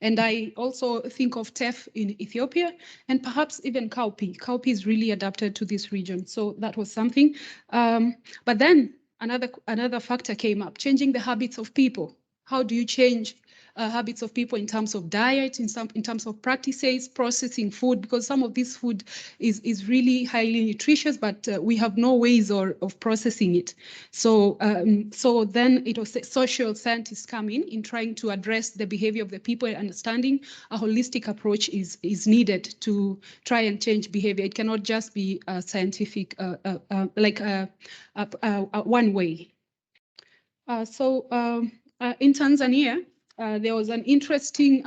And I also think of teff in Ethiopia, and perhaps even cowpea. Cowpea is really adapted to this region. So that was something. But then another factor came up, changing the habits of people. How do you change habits of people in terms of diet, in terms of practices, processing food, because some of this food is really highly nutritious, but we have no ways of processing it. So so then it was social scientists come in trying to address the behavior of the people, and understanding a holistic approach is needed to try and change behavior. It cannot just be a scientific, like one way. So in Tanzania, there was an interesting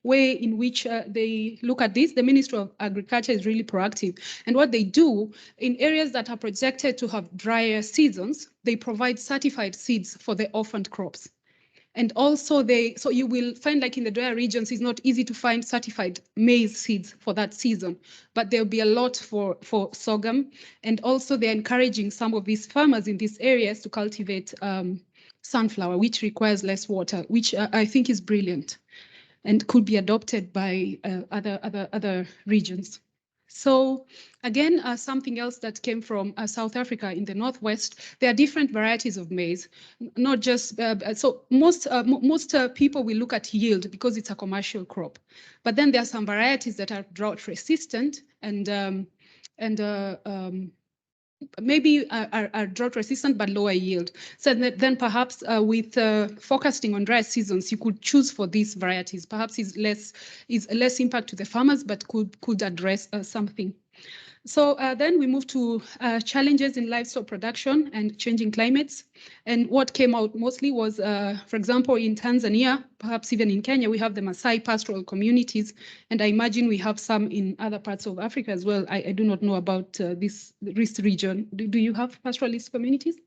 way in which they look at this. The Ministry of Agriculture is really proactive. And what they do in areas that are projected to have drier seasons, they provide certified seeds for the orphaned crops. And also so you will find, like in the drier regions, it's not easy to find certified maize seeds for that season, but there'll be a lot for sorghum. And also they're encouraging some of these farmers in these areas to cultivate sunflower, which requires less water, which I think is brilliant and could be adopted by other regions. So again, something else that came from South Africa in the Northwest, there are different varieties of maize, not just, so most people will look at yield because it's a commercial crop, but then there are some varieties that are drought resistant and maybe are drought resistant but lower yield. So then perhaps with focusing on dry seasons, you could choose for these varieties. Perhaps is less impact to the farmers, but could address something. So then we move to challenges in livestock production and changing climates. And what came out mostly was, for example, in Tanzania, perhaps even in Kenya, we have the Maasai pastoral communities. And I imagine we have some in other parts of Africa as well. I do not know about this region. Do you have pastoralist communities?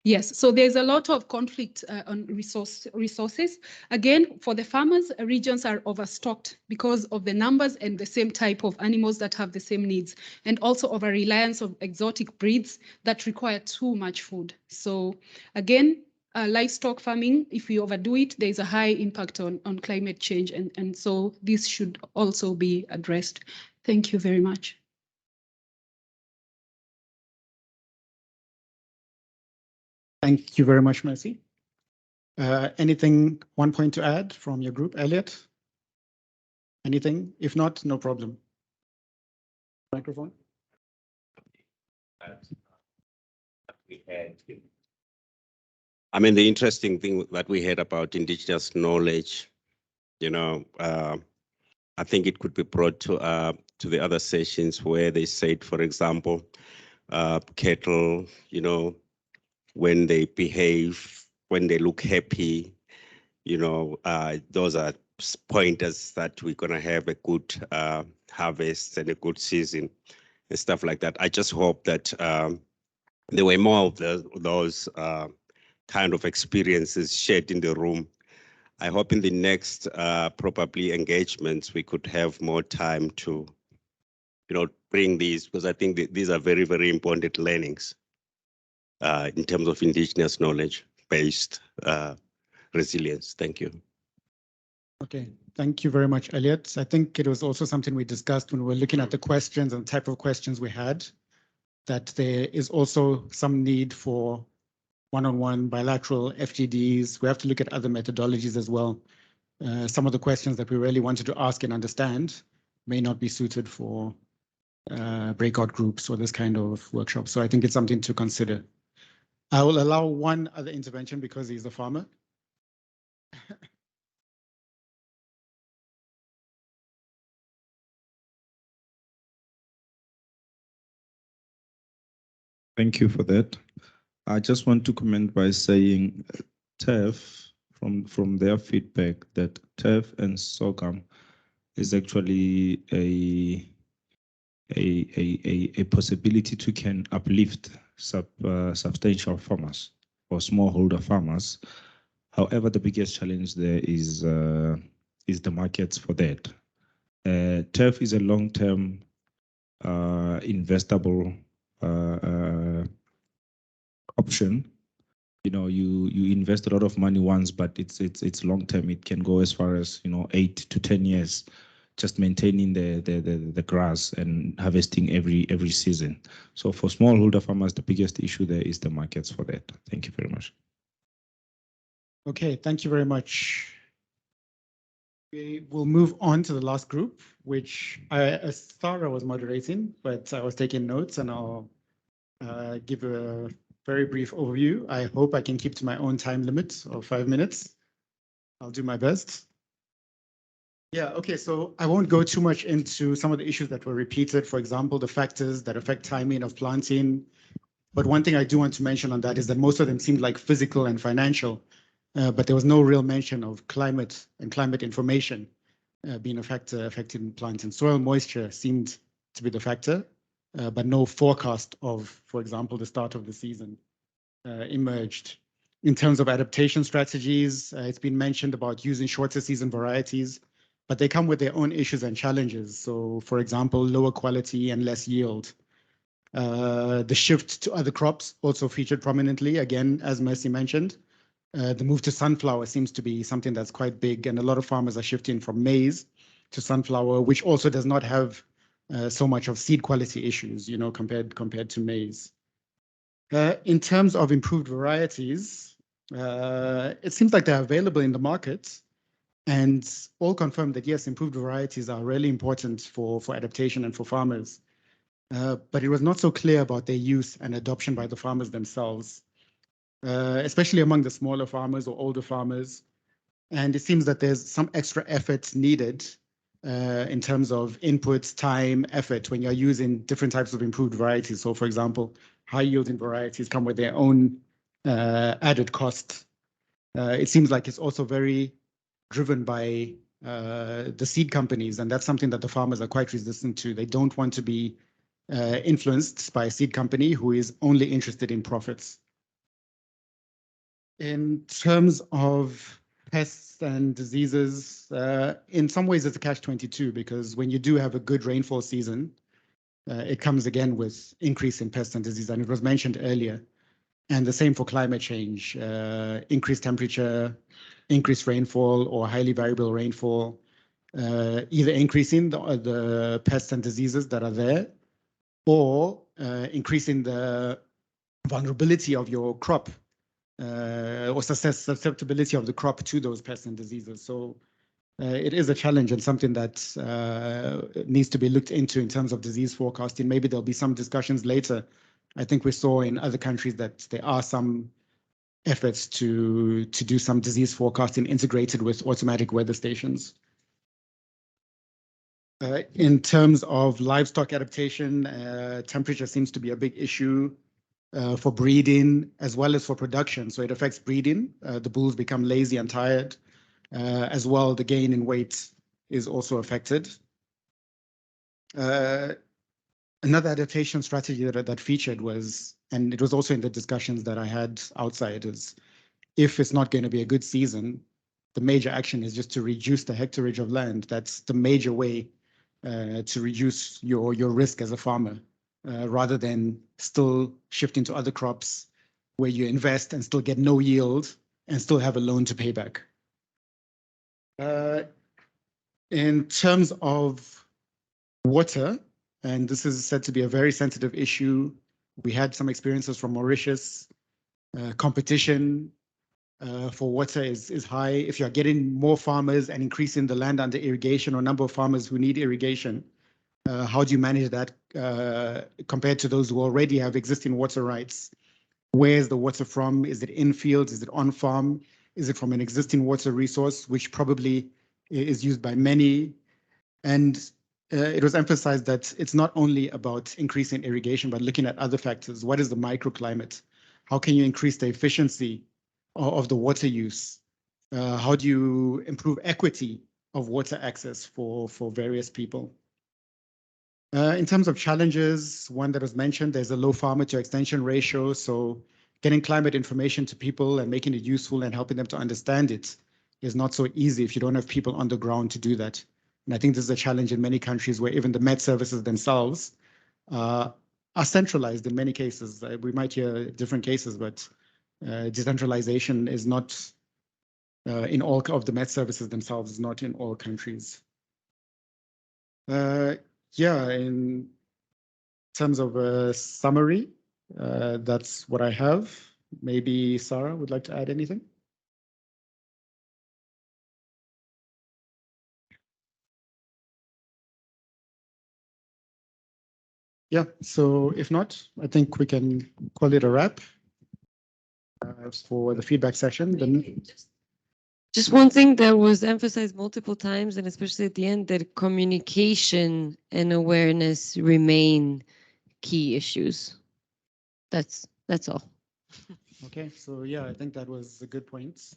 Yes, so there's a lot of conflict on resources. Again, for the farmers, regions are overstocked because of the numbers and the same type of animals that have the same needs, and also over reliance of exotic breeds that require too much food. So again, livestock farming, if we overdo it, there's a high impact on climate change. And so this should also be addressed. Thank you very much. Thank you very much, Mercy. Anything, one point to add from your group, Elliot? Anything? If not, no problem. Microphone. I mean, the interesting thing that we heard about indigenous knowledge, you know, I think it could be brought to the other sessions where they said, for example, cattle, you know, when they behave, when they look happy, you know, those are pointers that we're going to have a good harvest and a good season and stuff like that. I just hope that there were more of those kind of experiences shared in the room. I hope in the next probably engagements, we could have more time to, you know, bring these, because I think these are very, very important learnings in terms of indigenous knowledge-based resilience. Thank you. Okay, thank you very much, Elliot. I think it was also something we discussed when we were looking at the questions and the type of questions we had, that there is also some need for one-on-one bilateral FGDs. We have to look at other methodologies as well. Some of the questions that we really wanted to ask and understand may not be suited for breakout groups or this kind of workshop. So I think it's something to consider. I will allow one other intervention because he's a farmer. Thank you for that. I just want to comment by saying TEF, from their feedback, that TEF and SOCAM is actually a possibility to can uplift substantial farmers or smallholder farmers. However, the biggest challenge there is the markets for that. TEF is a long-term investable option. You know, you invest a lot of money once, but it's long term. It can go as far as, you know, 8 to 10 years, just maintaining the grass and harvesting every season. So for smallholder farmers, the biggest issue there is the markets for that. Thank you very much. Okay, thank you very much. We will move on to the last group, which I thought I was moderating, but I was taking notes, and I'll give a very brief overview. I hope I can keep to my own time limit of 5 minutes. I'll do my best. Yeah, okay, so I won't go too much into some of the issues that were repeated, for example, the factors that affect timing of planting. But one thing I do want to mention on that is that most of them seemed like physical and financial, but there was no real mention of climate and climate information being a factor affecting plants, and soil moisture seemed to be the factor, but no forecast of, for example, the start of the season emerged. In terms of adaptation strategies, it's been mentioned about using shorter season varieties, but they come with their own issues and challenges. So, for example, lower quality and less yield. The shift to other crops also featured prominently, again, as Mercy mentioned. The move to sunflower seems to be something that's quite big, and a lot of farmers are shifting from maize to sunflower, which also does not have so much of seed quality issues, you know, compared to maize. In terms of improved varieties, it seems like they're available in the market, and all confirm that yes, improved varieties are really important for adaptation and for farmers. But it was not so clear about their use and adoption by the farmers themselves, especially among the smaller farmers or older farmers. And it seems that there's some extra effort needed in terms of inputs, time, effort, when you're using different types of improved varieties. So for example, high yielding varieties come with their own added cost. It seems like it's also very driven by the seed companies, and that's something that the farmers are quite resistant to. They don't want to be influenced by a seed company who is only interested in profits. In terms of pests and diseases, in some ways it's a catch-22, because when you do have a good rainfall season, it comes again with increase in pests and disease, and it was mentioned earlier. And the same for climate change, increased temperature, increased rainfall, or highly variable rainfall, either increasing the pests and diseases that are there, or increasing the vulnerability of your crop, or susceptibility of the crop to those pests and diseases. So it is a challenge and something that needs to be looked into in terms of disease forecasting. Maybe there'll be some discussions later. I think we saw in other countries that there are some efforts to do some disease forecasting integrated with automatic weather stations. In terms of livestock adaptation, temperature seems to be a big issue for breeding as well as for production. So it affects breeding. The bulls become lazy and tired. As well, the gain in weight is also affected. Another adaptation strategy that featured was, and it was also in the discussions that I had outside, is if it's not going to be a good season, the major action is just to reduce the hectareage of land. That's the major way to reduce your risk as a farmer, rather than still shifting to other crops where you invest and still get no yield and still have a loan to pay back. In terms of water, and this is said to be a very sensitive issue, we had some experiences from Mauritius. Competition for water is high. If you're getting more farmers and increasing the land under irrigation or number of farmers who need irrigation, how do you manage that compared to those who already have existing water rights? Where's the water from? Is it in fields? Is it on farm? Is it from an existing water resource, which probably is used by many? And it was emphasized that it's not only about increasing irrigation, but looking at other factors. What is the microclimate? How can you increase the efficiency of the water use? How do you improve equity of water access for various people? In terms of challenges, one that was mentioned, there's a low farmer to extension ratio. So getting climate information to people and making it useful and helping them to understand it is not so easy if you don't have people on the ground to do that. And I think this is a challenge in many countries where even the Met services themselves are centralized in many cases. We might hear different cases, but decentralization is not in all of the Met services themselves, is not in all countries. Yeah, in terms of a summary, that's what I have. Maybe Sarah would like to add anything? Yeah, so if not, I think we can call it a wrap for the feedback session. Then just one thing that was emphasized multiple times, and especially at the end, that communication and awareness remain key issues. That's all. Okay, so yeah, I think that was a good point.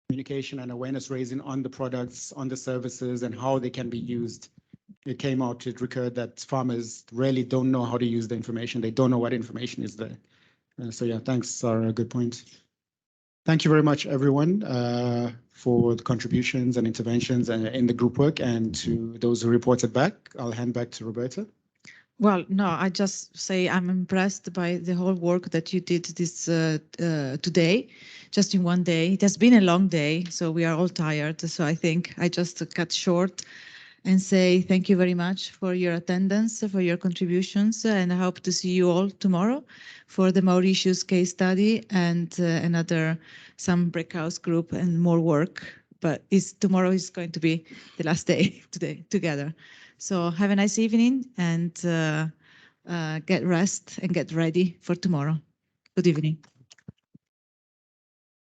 Communication and awareness raising on the products, on the services, and how they can be used. It came out, it recurred that farmers really don't know how to use the information. They don't know what information is there. So yeah, thanks, Sarah, good point. Thank you very much, everyone, for the contributions and interventions in the group work, and to those who reported back. I'll hand back to Roberta. Well, no, I just say I'm impressed by the whole work that you did this today, just in one day. It has been a long day, so we are all tired. So I think I just cut short and say thank you very much for your attendance, for your contributions, and I hope to see you all tomorrow for the Mauritius case study and some breakout group and more work. But tomorrow is going to be the last day together. So have a nice evening and get rest and get ready for tomorrow. Good evening.